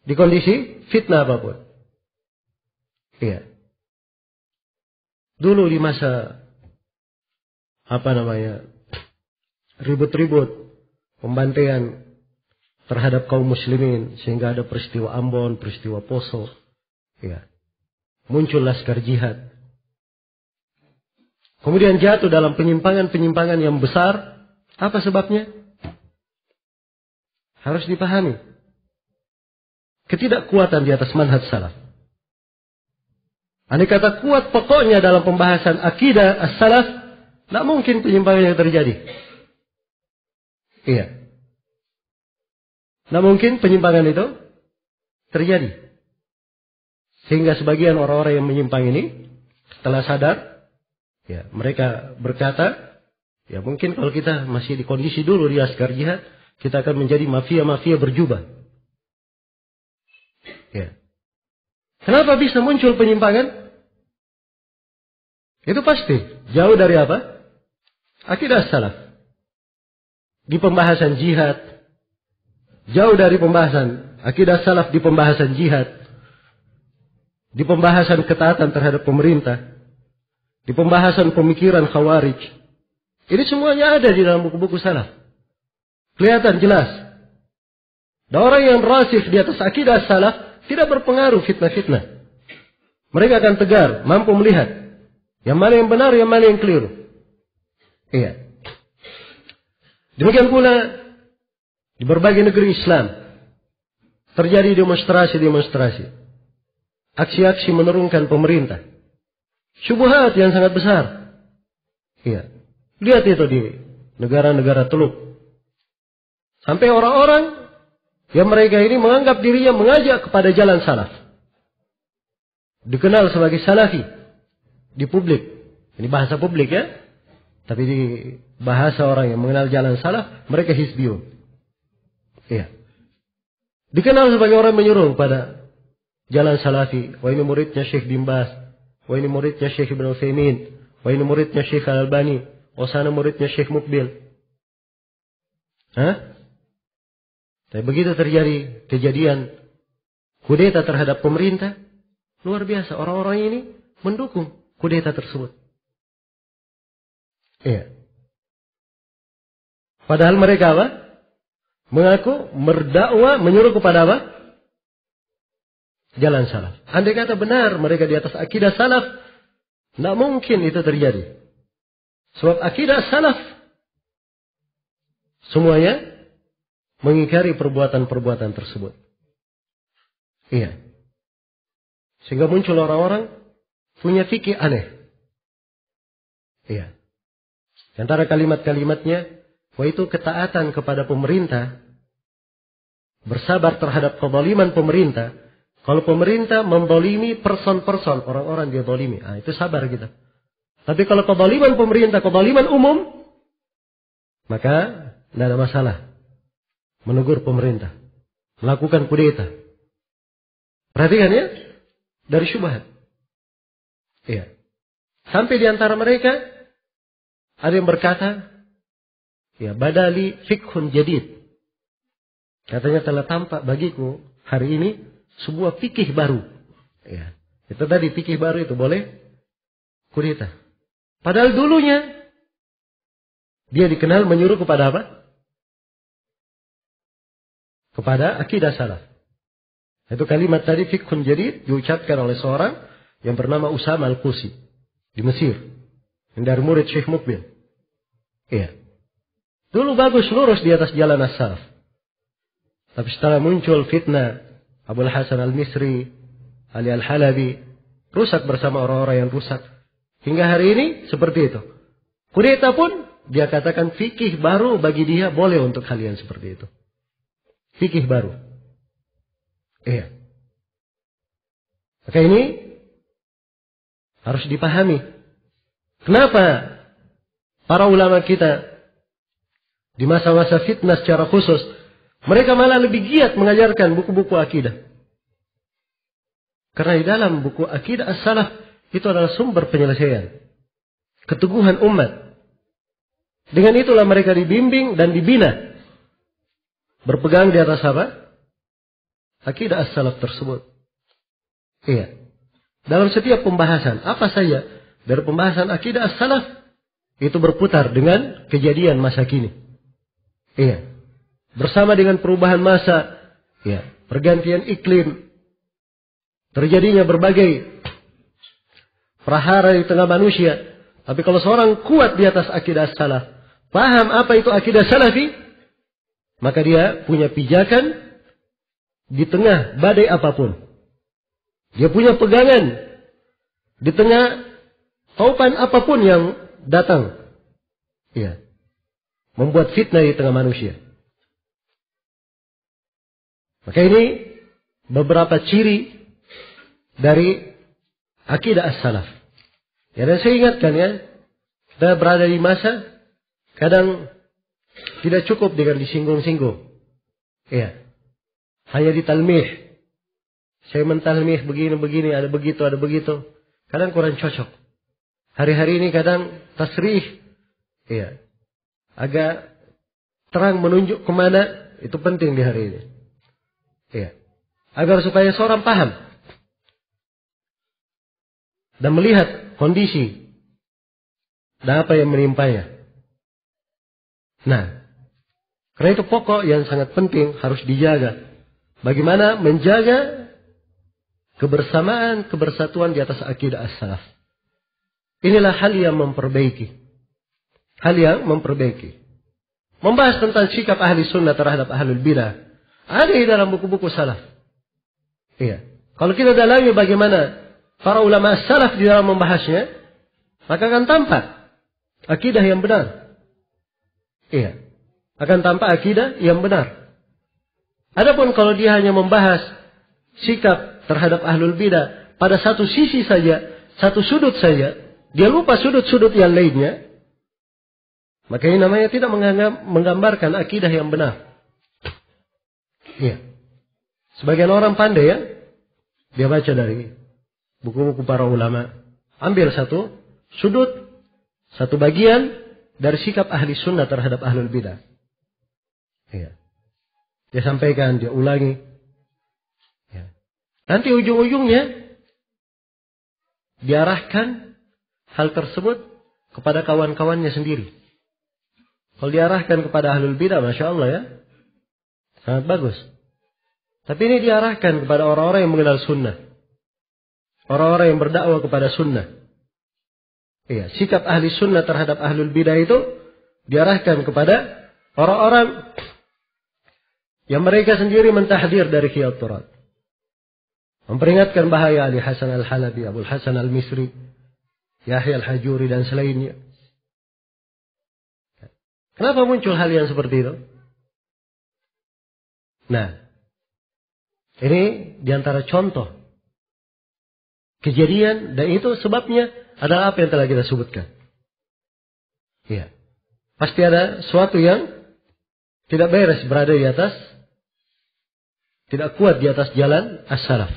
Di kondisi fitnah apapun. Iya. Dulu di masa ribut-ribut, pembantaian terhadap kaum muslimin sehingga ada peristiwa Ambon, peristiwa Poso. Ya. Muncul laskar jihad. Kemudian jatuh dalam penyimpangan-penyimpangan yang besar. Apa sebabnya? Harus dipahami. Ketidakkuatan di atas manhaj salaf. Andai kata kuat pokoknya dalam pembahasan akidah as-salaf, tidak mungkin penyimpangan yang terjadi. Iya. Tidak mungkin penyimpangan itu terjadi. Sehingga sebagian orang-orang yang menyimpang ini setelah sadar, ya mereka berkata, ya mungkin kalau kita masih di kondisi dulu di laskar jihad, kita akan menjadi mafia-mafia berjubah. Ya. Kenapa bisa muncul penyimpangan? Itu pasti jauh dari apa? Akidah salaf. Di pembahasan jihad, jauh dari pembahasan akidah salaf di pembahasan jihad. Di pembahasan ketaatan terhadap pemerintah. Di pembahasan pemikiran khawarij. Ini semuanya ada di dalam buku-buku salaf. Kelihatan jelas. Dan orang yang rasih di atas akidah salaf tidak berpengaruh fitnah-fitnah. Mereka akan tegar, mampu melihat yang mana yang benar, yang mana yang keliru. Iya. Demikian pula di berbagai negeri Islam terjadi demonstrasi-demonstrasi. Aksi-aksi menurunkan pemerintah. Syubhat yang sangat besar. Iya. Lihat itu di negara-negara Teluk. Sampai orang-orang yang mereka ini menganggap dirinya mengajak kepada jalan salaf. Dikenal sebagai salafi di publik. Ini bahasa publik ya. Tapi di bahasa orang yang mengenal jalan salaf, mereka hizbiyun. Iya. Dikenal sebagai orang menyuruh pada jalan salafi. Wah ini muridnya Syekh bin Baz. Wah ini muridnya Syekh Ibn Utsaimin. Wah ini muridnya Syekh Al-Albani. Wah sana muridnya Syekh Mukbil. Hah? Tapi begitu terjadi kejadian kudeta terhadap pemerintah, luar biasa. Orang-orang ini mendukung kudeta tersebut. Iya. Padahal mereka apa? Mengaku berdakwah menyuruh kepada apa? Jalan salaf. Andai kata benar mereka di atas akidah salaf, tidak mungkin itu terjadi. Sebab akidah salaf semuanya mengingkari perbuatan-perbuatan tersebut. Iya. Sehingga muncul orang-orang punya fikih aneh. Iya. Di antara kalimat-kalimatnya, wah itu ketaatan kepada pemerintah, bersabar terhadap kezaliman pemerintah. Kalau pemerintah membolimi person-person, orang-orang dia bolimi, itu sabar kita. Tapi kalau kezaliman pemerintah, kezaliman umum, maka tidak ada masalah. Menegur pemerintah, melakukan kudeta. Perhatikan ya, dari syubhat. Iya. Sampai di antara mereka ada yang berkata, ya badali fikhun jadid. Katanya telah tampak bagiku hari ini sebuah fikih baru. Ya. Itu tadi fikih baru itu boleh kudeta. Padahal dulunya dia dikenal menyuruh kepada apa? Kepada akidah salaf. Itu kalimat tadi fikhun jadid diucapkan oleh seorang yang bernama Usama Al-Qusi di Mesir. Yang dari murid Syekh Mukbil. Iya. Dulu bagus lurus di atas jalan as-salaf. Tapi setelah muncul fitnah Abul Hasan Al-Misri, Ali Al-Halabi, rusak bersama orang-orang yang rusak. Hingga hari ini seperti itu. Kudeta pun dia katakan fikih baru bagi dia boleh untuk kalian seperti itu. Fikih baru. Iya. Maka ini harus dipahami. Kenapa para ulama kita di masa-masa fitnah secara khusus mereka malah lebih giat mengajarkan buku-buku akidah. Karena di dalam buku akidah as-salaf itu adalah sumber penyelesaian. Keteguhan umat. Dengan itulah mereka dibimbing dan dibina. Berpegang di atas apa? Akidah as-salaf tersebut. Iya. Dalam setiap pembahasan, apa saja dari pembahasan akidah as-salaf, itu berputar dengan kejadian masa kini. Iya. Bersama dengan perubahan masa, ya, pergantian iklim, terjadinya berbagai prahara di tengah manusia. Tapi kalau seorang kuat di atas akidah as-salaf, paham apa itu akidah salafi, maka dia punya pijakan di tengah badai apapun. Dia punya pegangan di tengah taupan apapun yang datang. Ya. Membuat fitnah di tengah manusia. Maka ini beberapa ciri dari akidah as-salaf. Ya, dan saya ingatkan ya, kita berada di masa kadang tidak cukup dengan disinggung-singgung. Ya. Hanya ditalmih. Saya mentalmih begini-begini, ada begitu, ada begitu. Kadang kurang cocok. Hari-hari ini kadang tasrih. Ya. Agak terang menunjuk kemana, itu penting di hari ini. Ya. Agar supaya seorang paham. Dan melihat kondisi. Dan apa yang menimpanya. Nah. Karena itu pokok yang sangat penting harus dijaga. Bagaimana menjaga kebersamaan, kebersatuan di atas akidah as-salaf. Inilah hal yang memperbaiki. Hal yang memperbaiki. Membahas tentang sikap ahli sunnah terhadap ahlul bidah. Ada di dalam buku-buku salaf. Iya. Kalau kita dalami bagaimana para ulama salaf di dalam membahasnya, maka akan tampak akidah yang benar. Iya. Akan tampak akidah yang benar. Adapun kalau dia hanya membahas sikap terhadap ahlul bidah pada satu sisi saja, satu sudut saja, dia lupa sudut-sudut yang lainnya, maka ini namanya tidak menggambarkan akidah yang benar. Iya. Sebagian orang pandai ya, dia baca dari buku-buku para ulama, ambil satu sudut, satu bagian dari sikap ahli sunnah terhadap ahlul bidah. Iya. Dia sampaikan, dia ulangi. Ya. Nanti ujung-ujungnya diarahkan hal tersebut kepada kawan-kawannya sendiri. Kalau diarahkan kepada ahlul bidah, Masya Allah ya, sangat bagus. Tapi ini diarahkan kepada orang-orang yang mengenal sunnah. Orang-orang yang berdakwah kepada sunnah. Iya, sikap ahli sunnah terhadap ahlul bidah itu diarahkan kepada orang-orang yang mereka sendiri mentahdir dari khiyat turat. Memperingatkan bahaya Ali Hasan al-Halabi, Abul Hasan al-Misri, Yahya al-Hajuri dan selainnya. Kenapa muncul hal yang seperti itu? Nah, ini diantara contoh kejadian, dan itu sebabnya adalah apa yang telah kita sebutkan. Ya, pasti ada sesuatu yang tidak beres berada di atas, tidak kuat di atas jalan as-salaf.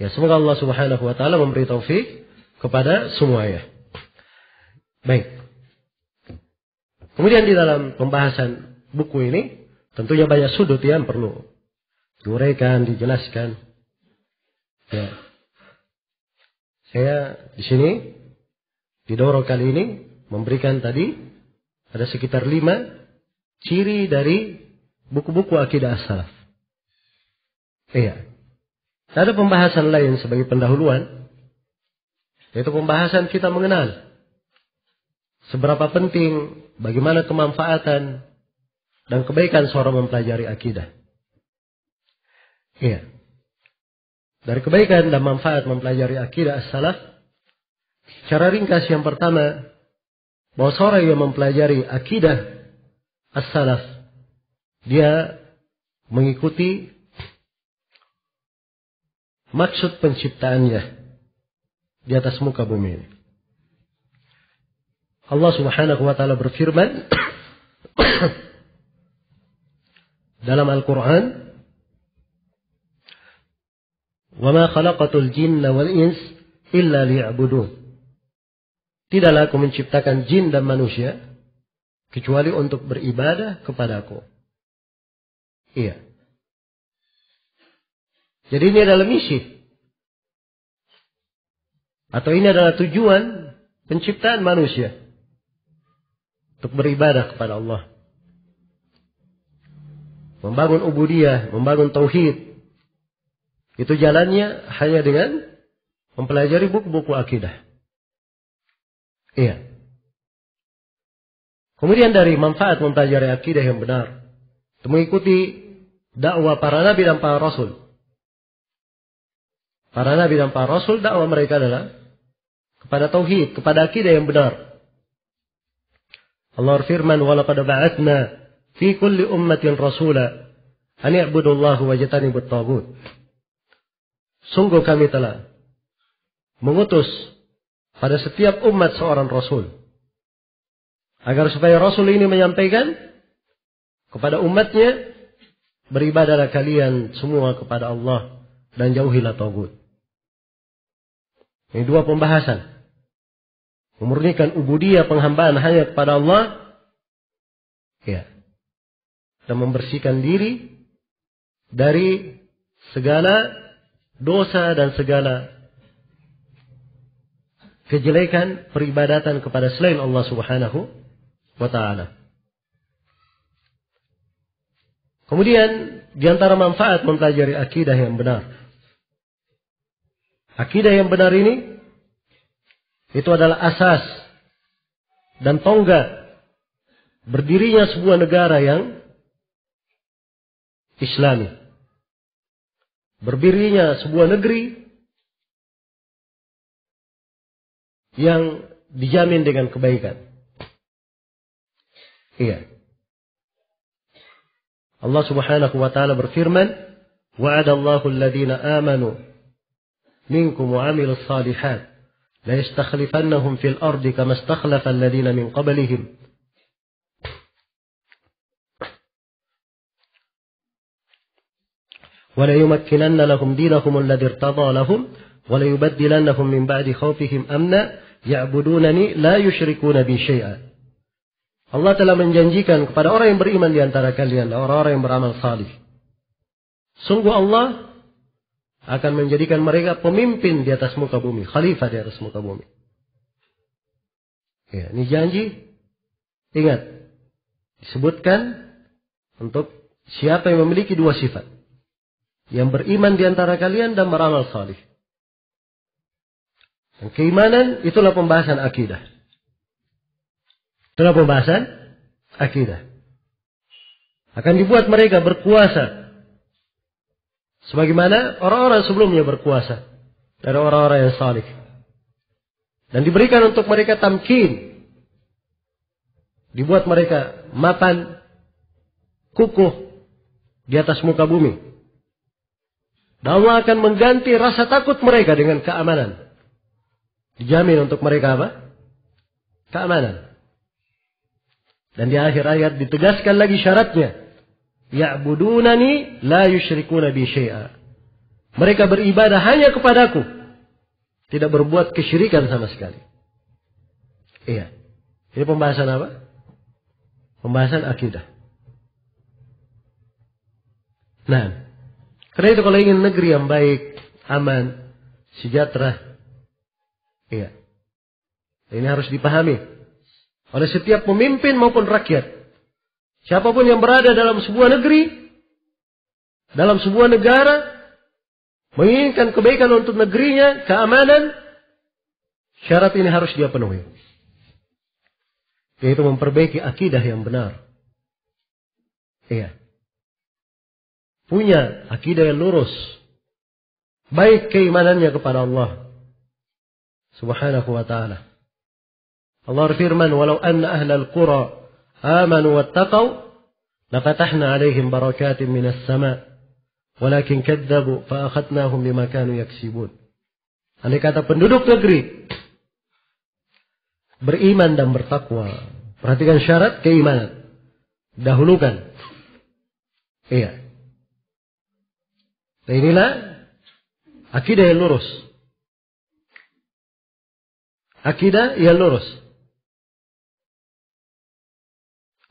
Ya, semoga Allah Subhanahu wa taala memberi taufik kepada semuanya. Baik. Kemudian di dalam pembahasan buku ini tentunya banyak sudut yang perlu diuraikan, dijelaskan. Ya. Saya di sini di Doro kali ini memberikan tadi ada sekitar 5 ciri dari buku-buku akidah as-salaf. Iya. Ada pembahasan lain sebagai pendahuluan, yaitu pembahasan kita mengenal seberapa penting, bagaimana kemanfaatan dan kebaikan seorang mempelajari akidah. Iya. Dari kebaikan dan manfaat mempelajari akidah as-salaf, secara ringkas yang pertama, bahwa seorang yang mempelajari akidah as-salaf, dia mengikuti maksud penciptaannya di atas muka bumi ini. Allah Subhanahu wa taala berfirman dalam Al-Qur'an, "Wa ma khalaqatul jinna wal ins illa liya'budun." Tidaklah aku menciptakan jin dan manusia kecuali untuk beribadah kepadaku. Iya. Jadi ini adalah misi. Atau ini adalah tujuan penciptaan manusia. Untuk beribadah kepada Allah. Membangun ubudiyah, membangun tauhid. Itu jalannya hanya dengan mempelajari buku-buku akidah. Iya. Kemudian dari manfaat mempelajari akidah yang benar, mengikuti dakwah para nabi dan para rasul. Para nabi dan para rasul, dakwah mereka adalah kepada tauhid, kepada akidah yang benar. Allah firman, "Walaqad ba'atsna fi kulli ummatin rasula an i'budullaha wajtanibut taghut." Sungguh kami telah mengutus pada setiap umat seorang rasul, agar supaya rasul ini menyampaikan kepada umatnya, beribadahlah kalian semua kepada Allah dan jauhilah taghut. Ini dua pembahasan. Memurnikan ubudiyah, penghambaan hanya kepada Allah, ya, dan membersihkan diri dari segala dosa dan segala kejelekan peribadatan kepada selain Allah Subhanahu wa ta'ala. Kemudian di antara manfaat mempelajari akidah yang benar. Akidah yang benar ini itu adalah asas dan tonggak berdirinya sebuah negara yang Islami. Berdirinya sebuah negeri yang dijamin dengan kebaikan. Iya. Allah Subhanahu wa ta'ala berfirman, "Wa'adallahu alladhina amanu minkum wa 'amilus shalihat la yastakhlifannahum fil ardi kama istakhlafa alladhina min qablihim." ولا يمكنن لهم دينهم الذي ارتضى لهم ولا يبدلنهم من بعد خوفهم أمنا يعبدونني لا يشركون بي شيئا. Allah telah menjanjikan kepada orang yang beriman di antara kalian, orang-orang yang beramal salih. Sungguh Allah akan menjadikan mereka pemimpin di atas muka bumi, khalifah di atas muka bumi. Ya, ini janji. Ingat, disebutkan untuk siapa yang memiliki dua sifat. Yang beriman di antara kalian dan beramal salih. Dan keimanan itulah pembahasan akidah. Itulah pembahasan akidah. Akan dibuat mereka berkuasa. Sebagaimana orang-orang sebelumnya berkuasa. Dari orang-orang yang salih. Dan diberikan untuk mereka tamkin. Dibuat mereka mapan, kukuh di atas muka bumi. Dan Allah akan mengganti rasa takut mereka dengan keamanan. Dijamin untuk mereka apa? Keamanan. Dan di akhir ayat ditegaskan lagi syaratnya. Ya'budunani la yusyrikuna bi syai'a. Mereka beribadah hanya kepadaku. Tidak berbuat kesyirikan sama sekali. Iya. Ini pembahasan apa? Pembahasan akidah. Nah, karena itu kalau ingin negeri yang baik, aman, sejahtera, iya, ini harus dipahami oleh setiap pemimpin maupun rakyat. Siapapun yang berada dalam sebuah negeri, dalam sebuah negara, menginginkan kebaikan untuk negerinya, keamanan, syarat ini harus dia penuhi. Yaitu memperbaiki akidah yang benar. Iya. Punya akidah yang lurus. Baik keimanannya kepada Allah Subhanahu wa ta'ala. Allah berfirman, "Walau anna ahlal qura amanu wattaqau lafatahna 'alaihim barakatin minas sama' walakin kadzabu fa akhadnahum bima kanu yaksibun." Andai kata penduduk negeri beriman dan bertakwa. Perhatikan syarat keimanan. Dahulukan. Iya. Nah, inilah akidah yang lurus. Akidah yang lurus.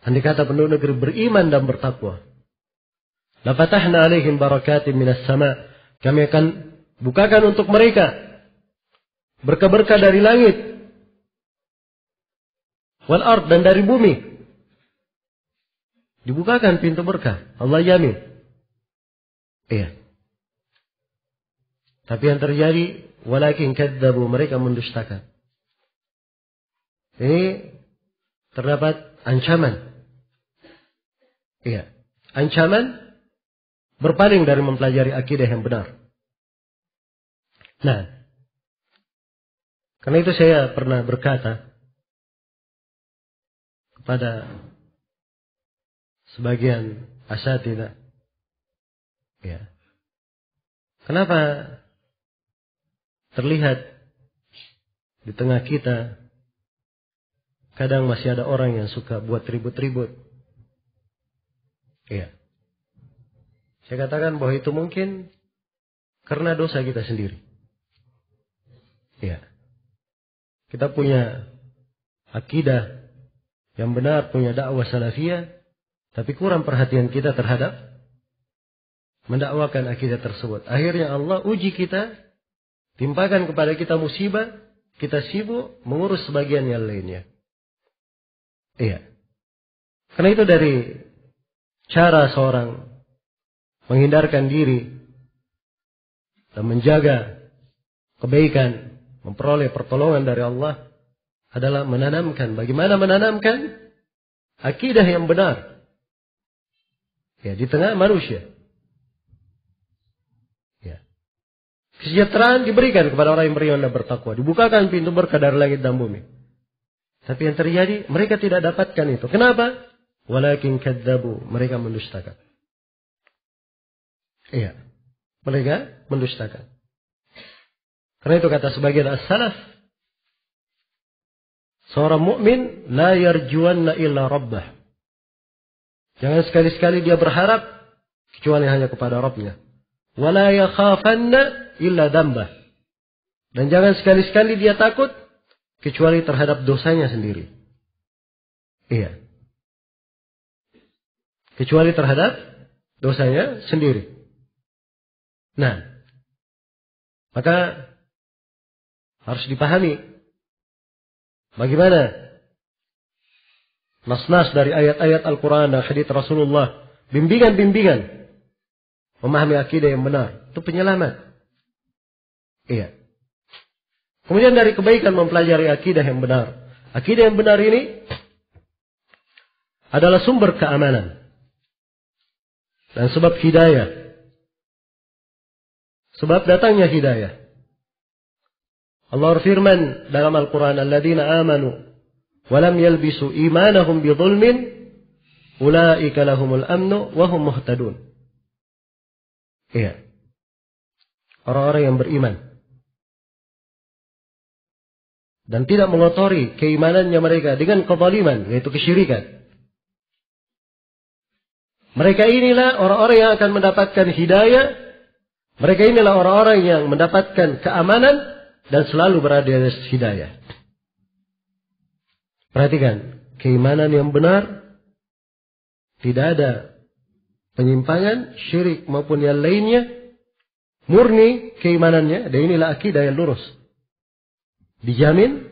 andai kata penduduk negeri beriman dan bertakwa, la fatahna alaihim barakatin minas sama, kami akan bukakan untuk mereka berkah-berkah dari langit, wal ard, dan dari bumi. Dibukakan pintu berkah, Allah jamin. Iya. Tapi yang terjadi, walakin kadzabu, mereka mendustakan. Ini terdapat ancaman. Iya. Ancaman berpaling dari mempelajari akidah yang benar. Nah, karena itu saya pernah berkata kepada sebagian asatidzah, ya, kenapa terlihat di tengah kita kadang masih ada orang yang suka buat ribut-ribut? Ya, saya katakan bahwa itu mungkin karena dosa kita sendiri. Ya, kita punya akidah yang benar, punya dakwah salafiyah, tapi kurang perhatian kita terhadap mendakwakan akidah tersebut. Akhirnya Allah uji kita, timpakan kepada kita musibah, kita sibuk mengurus sebagian yang lainnya. Iya. Karena itu dari cara seorang menghindarkan diri dan menjaga kebaikan, memperoleh pertolongan dari Allah adalah menanamkan. Bagaimana menanamkan akidah yang benar, ya, di tengah manusia. Ya. Kesejahteraan diberikan kepada orang yang beriman dan bertakwa. Dibukakan pintu berkah dari langit dan bumi. Tapi yang terjadi, mereka tidak dapatkan itu. Kenapa? Walakin kadzabu, mereka mendustakan. Iya. Mereka mendustakan. Karena itu kata sebagian as-salaf, seorang mukmin la yarjuanna illa rabbah. Jangan sekali-sekali dia berharap kecuali hanya kepada Rabbnya. Wala yakhafanna illa dambah. Dan jangan sekali-sekali dia takut kecuali terhadap dosanya sendiri. Iya. Kecuali terhadap dosanya sendiri. Nah, maka harus dipahami bagaimana nas-nas dari ayat-ayat Al-Quran dan hadits Rasulullah, bimbingan-bimbingan memahami akidah yang benar, itu penyelamat. Iya. Kemudian dari kebaikan mempelajari akidah yang benar. Akidah yang benar ini adalah sumber keamanan dan sebab hidayah. Sebab datangnya hidayah. Allah berfirman dalam Al-Quran, alladzina amanu walam yalbisu imanahum bidzulmin ulaika lahumul amnu wa hum muhtadun. Iya. Orang-orang yang beriman dan tidak mengotori keimanannya mereka dengan kezaliman, yaitu kesyirikan. Mereka inilah orang-orang yang akan mendapatkan hidayah. Mereka inilah orang-orang yang mendapatkan keamanan dan selalu berada di atas hidayah. Perhatikan, keimanan yang benar, tidak ada penyimpangan, syirik maupun yang lainnya, murni keimanannya, dan inilah akidah yang lurus. Dijamin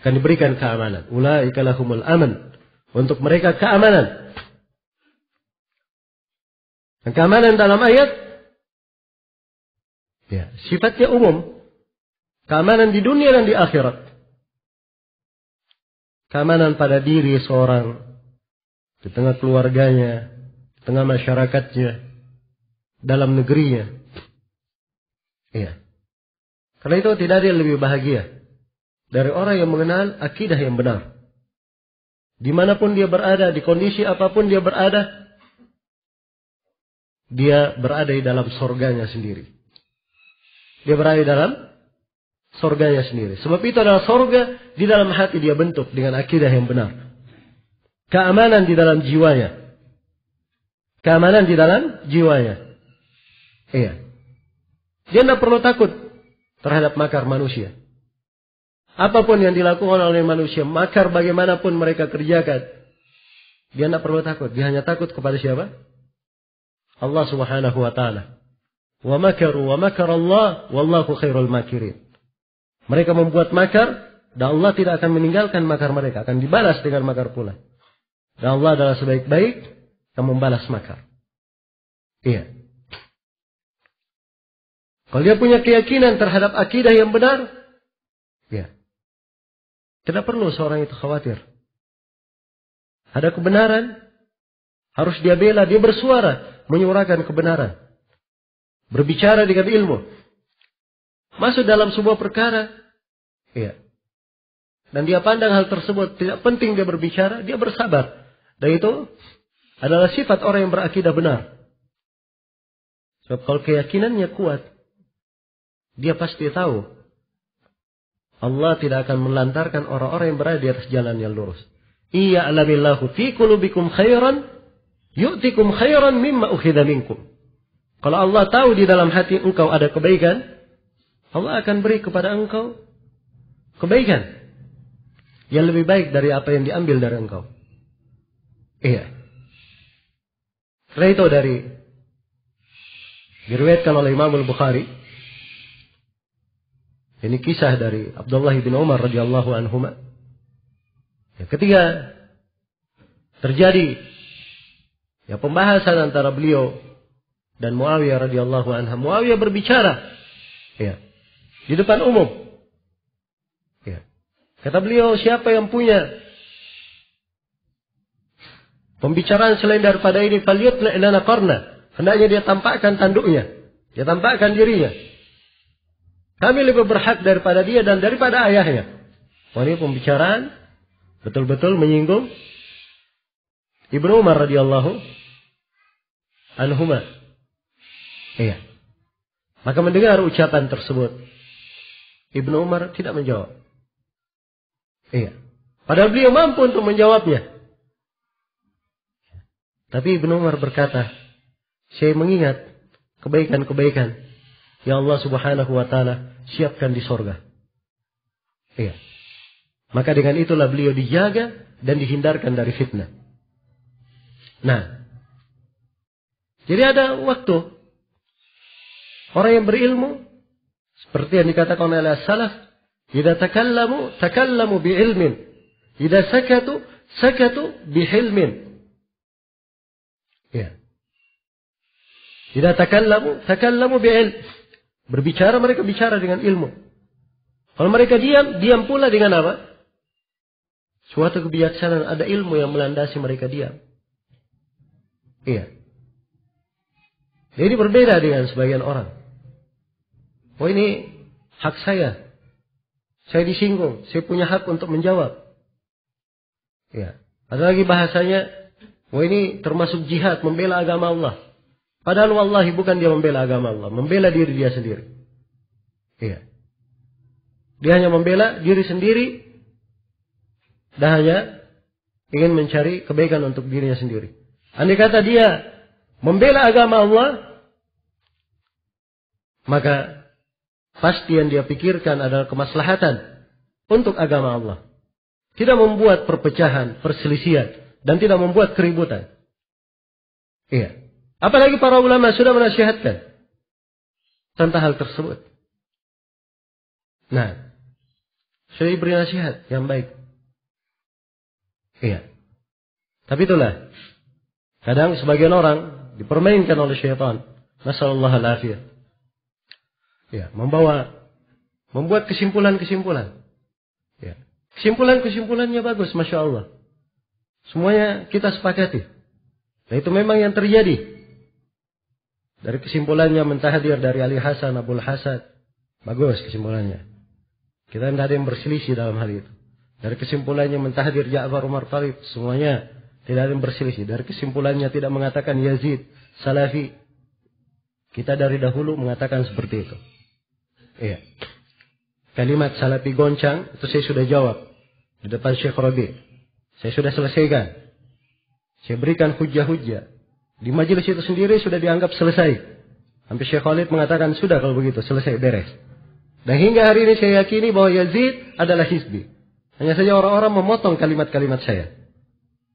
akan diberikan keamanan. Ulaika lahumul aman. Untuk mereka keamanan. Dan keamanan dalam ayat, ya, sifatnya umum. Keamanan di dunia dan di akhirat. Keamanan pada diri seorang, di tengah keluarganya, di tengah masyarakatnya, dalam negerinya. Iya. Karena itu tidak ada yang lebih bahagia dari orang yang mengenal akidah yang benar. Dimanapun dia berada, di kondisi apapun dia berada di dalam surganya sendiri. Dia berada di dalam surganya sendiri. Sebab itu adalah surga di dalam hati dia bentuk dengan akidah yang benar. Keamanan di dalam jiwanya. Keamanan di dalam jiwanya. Iya. Dia tidak perlu takut terhadap makar manusia. Apapun yang dilakukan oleh manusia, makar bagaimanapun mereka kerjakan, Dia tidak perlu takut. Dia hanya takut kepada siapa? Allah Subhanahu wa ta'ala. Wa makaru wa makar Allah wallahu khairul makirin. Mereka membuat makar dan Allah tidak akan meninggalkan makar mereka, akan dibalas dengan makar pula. Dan Allah adalah sebaik-baik yang membalas makar. Iya. Kalau dia punya keyakinan terhadap akidah yang benar, ya, tidak perlu seorang itu khawatir. Ada kebenaran, harus dia bela, dia bersuara, menyuarakan kebenaran. Berbicara dengan ilmu. Masuk dalam sebuah perkara, ya. Dan dia pandang hal tersebut tidak penting dia berbicara, dia bersabar. Dan itu adalah sifat orang yang berakidah benar. Sebab kalau keyakinannya kuat, dia pasti tahu Allah tidak akan melantarkan orang-orang yang berada di atas jalan yang lurus. Iya alamillahu fi qulubikum khairan yu'tikum khairan mimma ukhidha minkum. Kalau Allah tahu di dalam hati engkau ada kebaikan, Allah akan beri kepada engkau kebaikan yang lebih baik dari apa yang diambil dari engkau. Iya. Karena itu diriwayatkan oleh Imam Al-Bukhari. Ini kisah dari Abdullah bin Umar radhiyallahu anhuma. Ketika terjadi pembahasan antara beliau dan Muawiyah radhiyallahu anha, Muawiyah berbicara di depan umum. Kata beliau, siapa yang punya pembicaraan selain daripada ini, falyutli' lana qarna. Hendaknya dia tampakkan tanduknya, dia tampakkan dirinya. Kami lebih berhak daripada dia dan daripada ayahnya. Ini pembicaraan betul-betul menyinggung Ibnu Umar radhiyallahu anhuma. Iya. Maka mendengar ucapan tersebut, Ibnu Umar tidak menjawab. Iya. Padahal beliau mampu untuk menjawabnya. Tapi Ibnu Umar berkata, saya mengingat kebaikan-kebaikan yang Allah Subhanahu wa ta'ala siapkan di sorga. Iya. Maka dengan itulah beliau dijaga dan dihindarkan dari fitnah. Nah. Jadi ada waktu orang yang berilmu seperti yang dikatakan oleh salaf, idza takallamu bi'ilmin, idza sakatu bihilmin. Ya. Idza takallamu bi'ilm. Berbicara mereka bicara dengan ilmu. Kalau mereka diam pula dengan apa? Suatu kebijaksanaan, ada ilmu yang melandasi mereka diam. Iya. Jadi berbeda dengan sebagian orang. Oh ini hak saya. Saya disinggung. Saya punya hak untuk menjawab. Ya. Ada lagi bahasanya. Oh ini termasuk jihad. Membela agama Allah. Padahal wallahi bukan dia membela agama Allah. Membela diri dia sendiri. Ya. Dia hanya membela diri sendiri. Dan hanya ingin mencari kebaikan untuk dirinya sendiri. Andai kata dia membela agama Allah. Maka pasti yang dia pikirkan adalah kemaslahatan untuk agama Allah. Tidak membuat perpecahan, perselisihan, dan tidak membuat keributan. Iya. Apalagi para ulama sudah menasihatkan tentang hal tersebut. Nah, sudah diberi nasihat yang baik. Iya. Tapi itulah, kadang sebagian orang dipermainkan oleh syaitan. Nasallallahu al-afiyah. Ya, membuat kesimpulan-kesimpulan. Ya. Kesimpulan-kesimpulannya bagus, Masya Allah. Semuanya kita sepakati. Nah itu memang yang terjadi. Dari kesimpulannya mentahdir dari Ali Hasan, Abul Hasan. Bagus kesimpulannya. Kita tidak ada yang berselisih dalam hal itu. Dari kesimpulannya mentahdir Ja'far Umar Talib. Semuanya tidak ada yang berselisih. Dari kesimpulannya tidak mengatakan Yazid, Salafi. Kita dari dahulu mengatakan seperti itu. Iya. Kalimat Salafi goncang itu saya sudah jawab di depan Syekh Rabi. Saya sudah selesaikan. Saya berikan hujah-hujah. Di majelis itu sendiri sudah dianggap selesai. Sampai Syekh Khalid mengatakan sudah kalau begitu selesai beres. Dan hingga hari ini saya yakini bahwa Yazid adalah hizbi. Hanya saja orang-orang memotong kalimat-kalimat saya.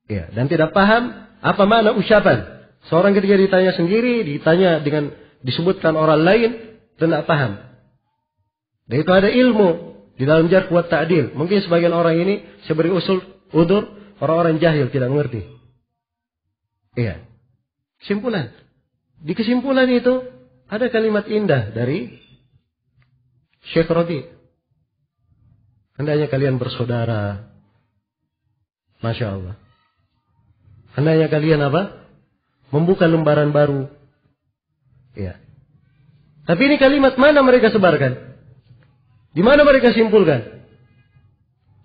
Ya, dan tidak paham apa makna ucapan. Seorang ketika ditanya sendiri, ditanya dengan disebutkan orang lain, tidak paham. Dan itu ada ilmu di dalam jarh wa ta'dil. Mungkin sebagian orang ini saya beri udur orang-orang jahil tidak mengerti. Iya. Kesimpulan. Di kesimpulan itu ada kalimat indah dari Syekh Rabi. Hendaknya kalian bersaudara. Masya Allah. Hendaknya kalian apa? Membuka lembaran baru. Ya. Tapi ini kalimat mana mereka sebarkan? Di mana mereka simpulkan?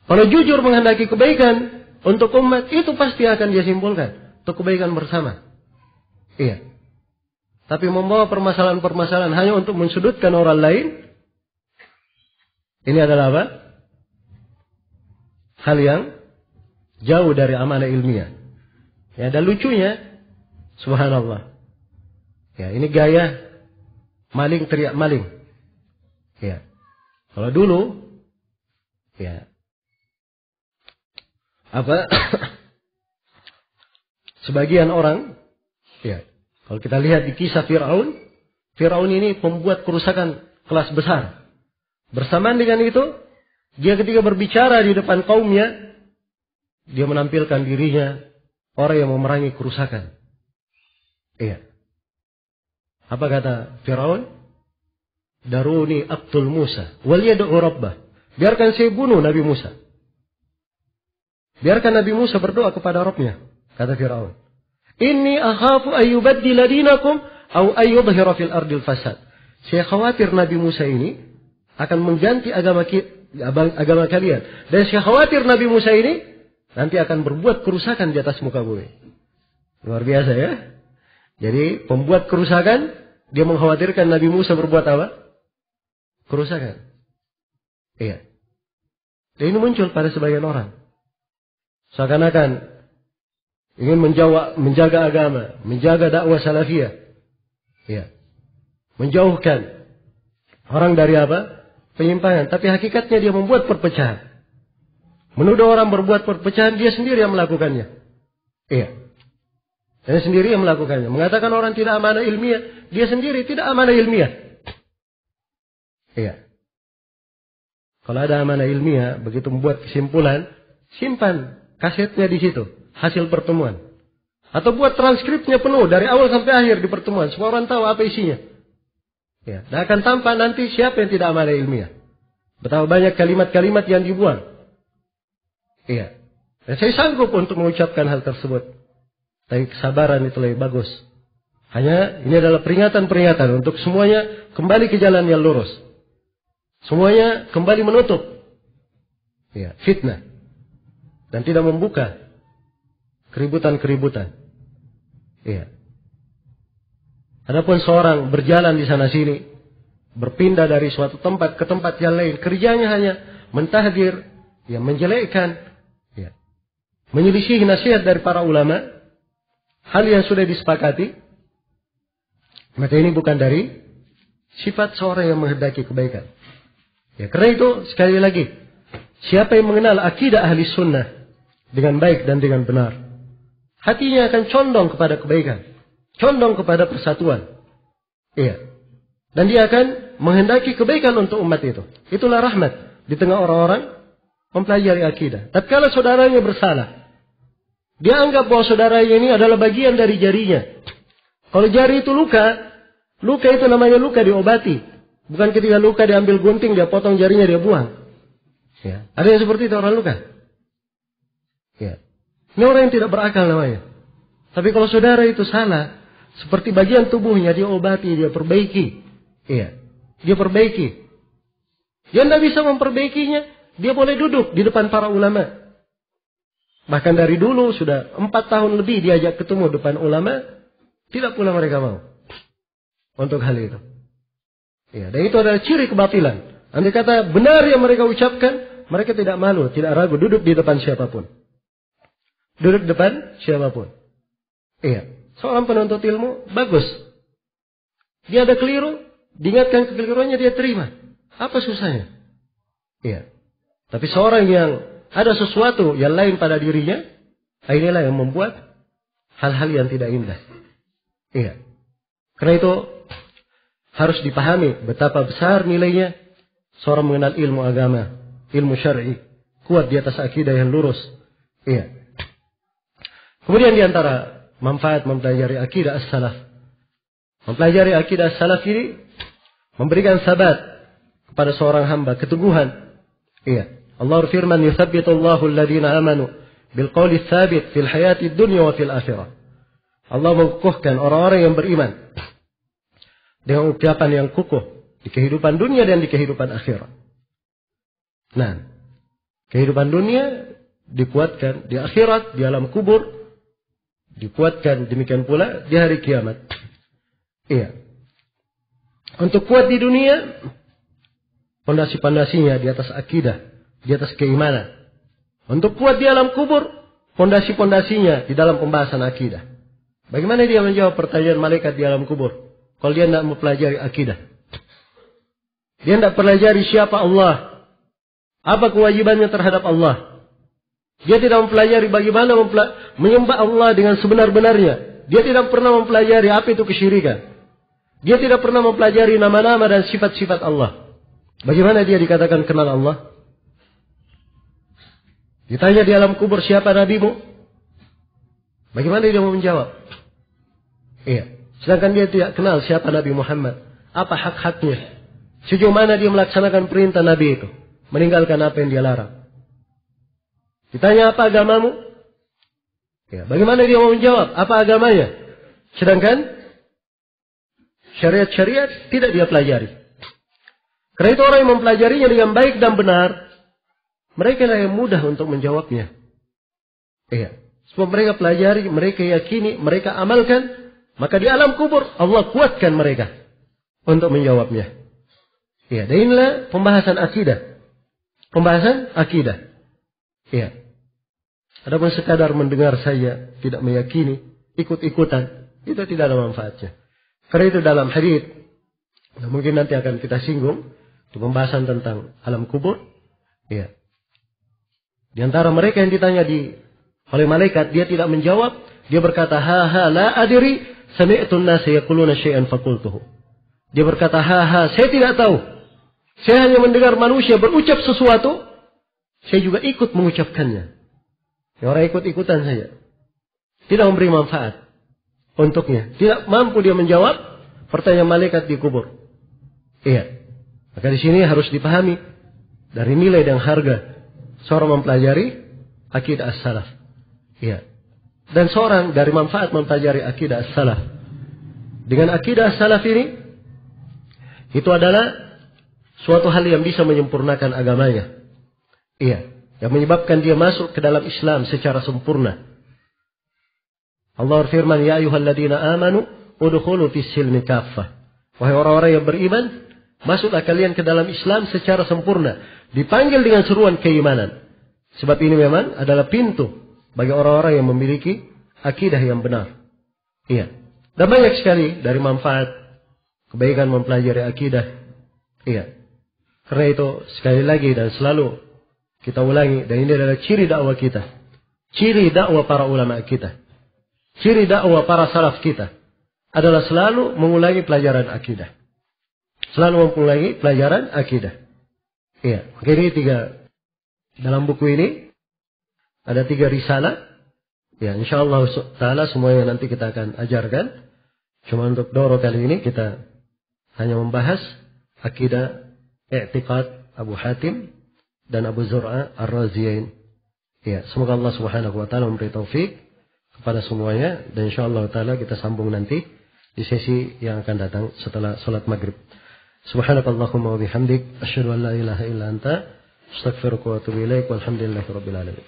Kalau jujur menghendaki kebaikan untuk umat, itu pasti akan dia simpulkan. Untuk kebaikan bersama. Iya. Tapi membawa permasalahan-permasalahan hanya untuk mensudutkan orang lain, ini adalah apa? Hal yang jauh dari amanah ilmiah. Ya, dan lucunya, subhanallah. Ya, ini gaya maling teriak maling. Ya. Kalau dulu, ya, apa? Sebagian orang, ya, kalau kita lihat di kisah Fir'aun, Fir'aun ini pembuat kerusakan kelas besar. Bersamaan dengan itu, dia ketika berbicara di depan kaumnya, dia menampilkan dirinya orang yang memerangi kerusakan. Iya. Apa kata Fir'aun? Daruni aqtul Musa wal yad'u rabbah. Biarkan saya bunuh Nabi Musa. Biarkan Nabi Musa berdoa kepada Rabbnya, kata Fir'aun. Inni akhafu ayyubaddila dinakum au ayyudhhira fil ardil fasad. Saya khawatir Nabi Musa ini akan mengganti agama kalian. Dan saya khawatir Nabi Musa ini nanti akan berbuat kerusakan di atas muka bumi. Luar biasa ya. Jadi pembuat kerusakan, dia mengkhawatirkan Nabi Musa berbuat apa? Kerusakan. Iya. Dan ini muncul pada sebagian orang. Seakan-akan ingin menjaga agama, menjaga dakwah salafiyah. Iya. Menjauhkan orang dari apa? Penyimpangan. Tapi hakikatnya dia membuat perpecahan. Menuduh orang berbuat perpecahan, dia sendiri yang melakukannya. Iya. Dia sendiri yang melakukannya. Mengatakan orang tidak amanah ilmiah, dia sendiri tidak amanah ilmiah. Iya. Kalau ada amanah ilmiah, begitu membuat kesimpulan, simpan kasetnya di situ, hasil pertemuan. Atau buat transkripnya penuh dari awal sampai akhir di pertemuan, semua orang tahu apa isinya. Ya, dan akan tampak nanti siapa yang tidak amanah ilmiah. Betapa banyak kalimat-kalimat yang dibuang. Iya. Dan saya sanggup untuk mengucapkan hal tersebut. Tapi kesabaran itu lebih bagus. Hanya ini adalah peringatan-peringatan untuk semuanya kembali ke jalan yang lurus. Semuanya kembali menutup. Ya, fitnah. Dan tidak membuka keributan-keributan. Iya. Adapun seorang berjalan di sana sini, berpindah dari suatu tempat ke tempat yang lain, kerjanya hanya mentahdir, ya, menjelekkan, ya, menyelisih nasihat dari para ulama, hal yang sudah disepakati, maka ini bukan dari sifat seorang yang menghendaki kebaikan. Ya, karena itu sekali lagi, siapa yang mengenal akidah ahli sunnah dengan baik dan dengan benar, hatinya akan condong kepada kebaikan, condong kepada persatuan. Iya. Dan dia akan menghendaki kebaikan untuk umat itu. Itulah rahmat di tengah orang-orang mempelajari akidah. Tapi kalau saudaranya bersalah, dia anggap bahwa saudaranya ini adalah bagian dari jarinya. Kalau jari itu luka, luka itu namanya luka diobati. Bukan ketika luka diambil gunting, dia potong jarinya, dia buang. Ya. Ada yang seperti itu orang luka. Ya. Ini orang yang tidak berakal namanya. Tapi kalau saudara itu salah, seperti bagian tubuhnya, dia obati, dia perbaiki. Iya. Dia perbaiki. Dia tidak bisa memperbaikinya, dia boleh duduk di depan para ulama. Bahkan dari dulu sudah 4 tahun lebih diajak ketemu depan ulama, tidak pula mereka mau. Untuk hal itu. Ya, dan itu adalah ciri kebatilan. Andai kata benar yang mereka ucapkan, mereka tidak malu, tidak ragu, duduk di depan siapapun. Duduk di depan siapapun. Iya. Seorang penuntut ilmu, bagus. Dia ada keliru, diingatkan kekeliruannya, dia terima. Apa susahnya? Iya. Tapi seorang yang ada sesuatu yang lain pada dirinya, Inilah yang membuat hal-hal yang tidak indah. Iya. Karena itu harus dipahami betapa besar nilainya seorang mengenal ilmu agama, ilmu syar'i, kuat di atas akidah yang lurus. Iya. Kemudian di antara manfaat mempelajari akidah as-salaf. Mempelajari akidah as-salaf ini memberikan sabat kepada seorang hamba, keteguhan. Iya. Allah berfirman, "Yuthabbitullahu alladhina amanu bil qawli tsabit fil hayati dunya wa fil akhirah." Allah mengukuhkan orang-orang yang beriman dengan ucapan yang kukuh di kehidupan dunia dan di kehidupan akhirat. Nah, kehidupan dunia dikuatkan di akhirat, di alam kubur, dikuatkan demikian pula di hari kiamat. Iya. Untuk kuat di dunia, pondasi-pondasinya di atas akidah, di atas keimanan. Untuk kuat di alam kubur, pondasi-pondasinya di dalam pembahasan akidah. Bagaimana dia menjawab pertanyaan malaikat di alam kubur kalau dia tidak mempelajari akidah? Dia tidak pelajari siapa Allah, apa kewajibannya terhadap Allah. Dia tidak mempelajari bagaimana menyembah Allah dengan sebenar-benarnya. Dia tidak pernah mempelajari apa itu kesyirikan. Dia tidak pernah mempelajari nama-nama dan sifat-sifat Allah. Bagaimana dia dikatakan kenal Allah? Ditanya di alam kubur siapa nabimu? Bagaimana dia mau menjawab? Iya. Sedangkan dia tidak kenal siapa Nabi Muhammad. Apa hak-haknya? Sejauh mana dia melaksanakan perintah Nabi itu? Meninggalkan apa yang dia larang. Ditanya apa agamamu? Ya, bagaimana dia mau menjawab? Apa agamanya? Sedangkan syariat-syariat tidak dia pelajari. Karena itu orang yang mempelajarinya dengan baik dan benar, mereka lah yang mudah untuk menjawabnya. Iya. Sebab mereka pelajari, mereka yakini, mereka amalkan, maka di alam kubur Allah kuatkan mereka untuk menjawabnya. Iya. Dan inilah pembahasan akidah. Pembahasan akidah. Iya. Adapun sekadar mendengar saja, tidak meyakini, ikut-ikutan, itu tidak ada manfaatnya. Karena itu dalam hadits, mungkin nanti akan kita singgung, di pembahasan tentang alam kubur. Iya. Di antara mereka yang ditanya oleh malaikat, dia tidak menjawab. Dia berkata, ha la adri, sami'tun nasa yaquluna syai'an faqultuhu. Dia berkata, saya tidak tahu. Saya hanya mendengar manusia berucap sesuatu, saya juga ikut mengucapkannya. Ya, orang ikut-ikutan saja. Tidak memberi manfaat untuknya. Tidak mampu dia menjawab pertanyaan malaikat di kubur. Iya. Maka di sini harus dipahami dari nilai dan harga seorang mempelajari akidah as-salaf. Iya. Dan seorang dari manfaat mempelajari akidah as-salaf. Dengan akidah as-salaf ini, itu adalah suatu hal yang bisa menyempurnakan agamanya. Iya. Yang menyebabkan dia masuk ke dalam Islam secara sempurna. Allah berfirman, ya ayyuhalladzina amanu udkhulu fis silmi kaffah. Wahai orang-orang yang beriman, masuklah kalian ke dalam Islam secara sempurna. Dipanggil dengan seruan keimanan. Sebab ini memang adalah pintu bagi orang-orang yang memiliki akidah yang benar. Iya. Dan banyak sekali dari manfaat kebaikan mempelajari akidah. Iya. Karena itu sekali lagi dan selalu kita ulangi, dan ini adalah ciri dakwah kita. Ciri dakwah para ulama kita. Ciri dakwah para salaf kita adalah selalu mengulangi pelajaran akidah. Selalu mengulangi pelajaran akidah. Iya. Maka ini dalam buku ini ada 3 risalah. Ya, insyaallah taala semuanya nanti kita akan ajarkan. Cuma untuk doro kali ini kita hanya membahas akidah i'tiqad Abu Hatim dan Abu Zur'a Ar-Raziyain. Ya, semoga Allah Subhanahu wa taala memberi taufik kepada semuanya, dan insyaallah taala kita sambung nanti di sesi yang akan datang setelah salat maghrib. Subhanakallahumma wa bihamdik asyhadu an la ilaha illa anta astaghfiruka wa atubu ilaik walhamdulillahi rabbil alamin.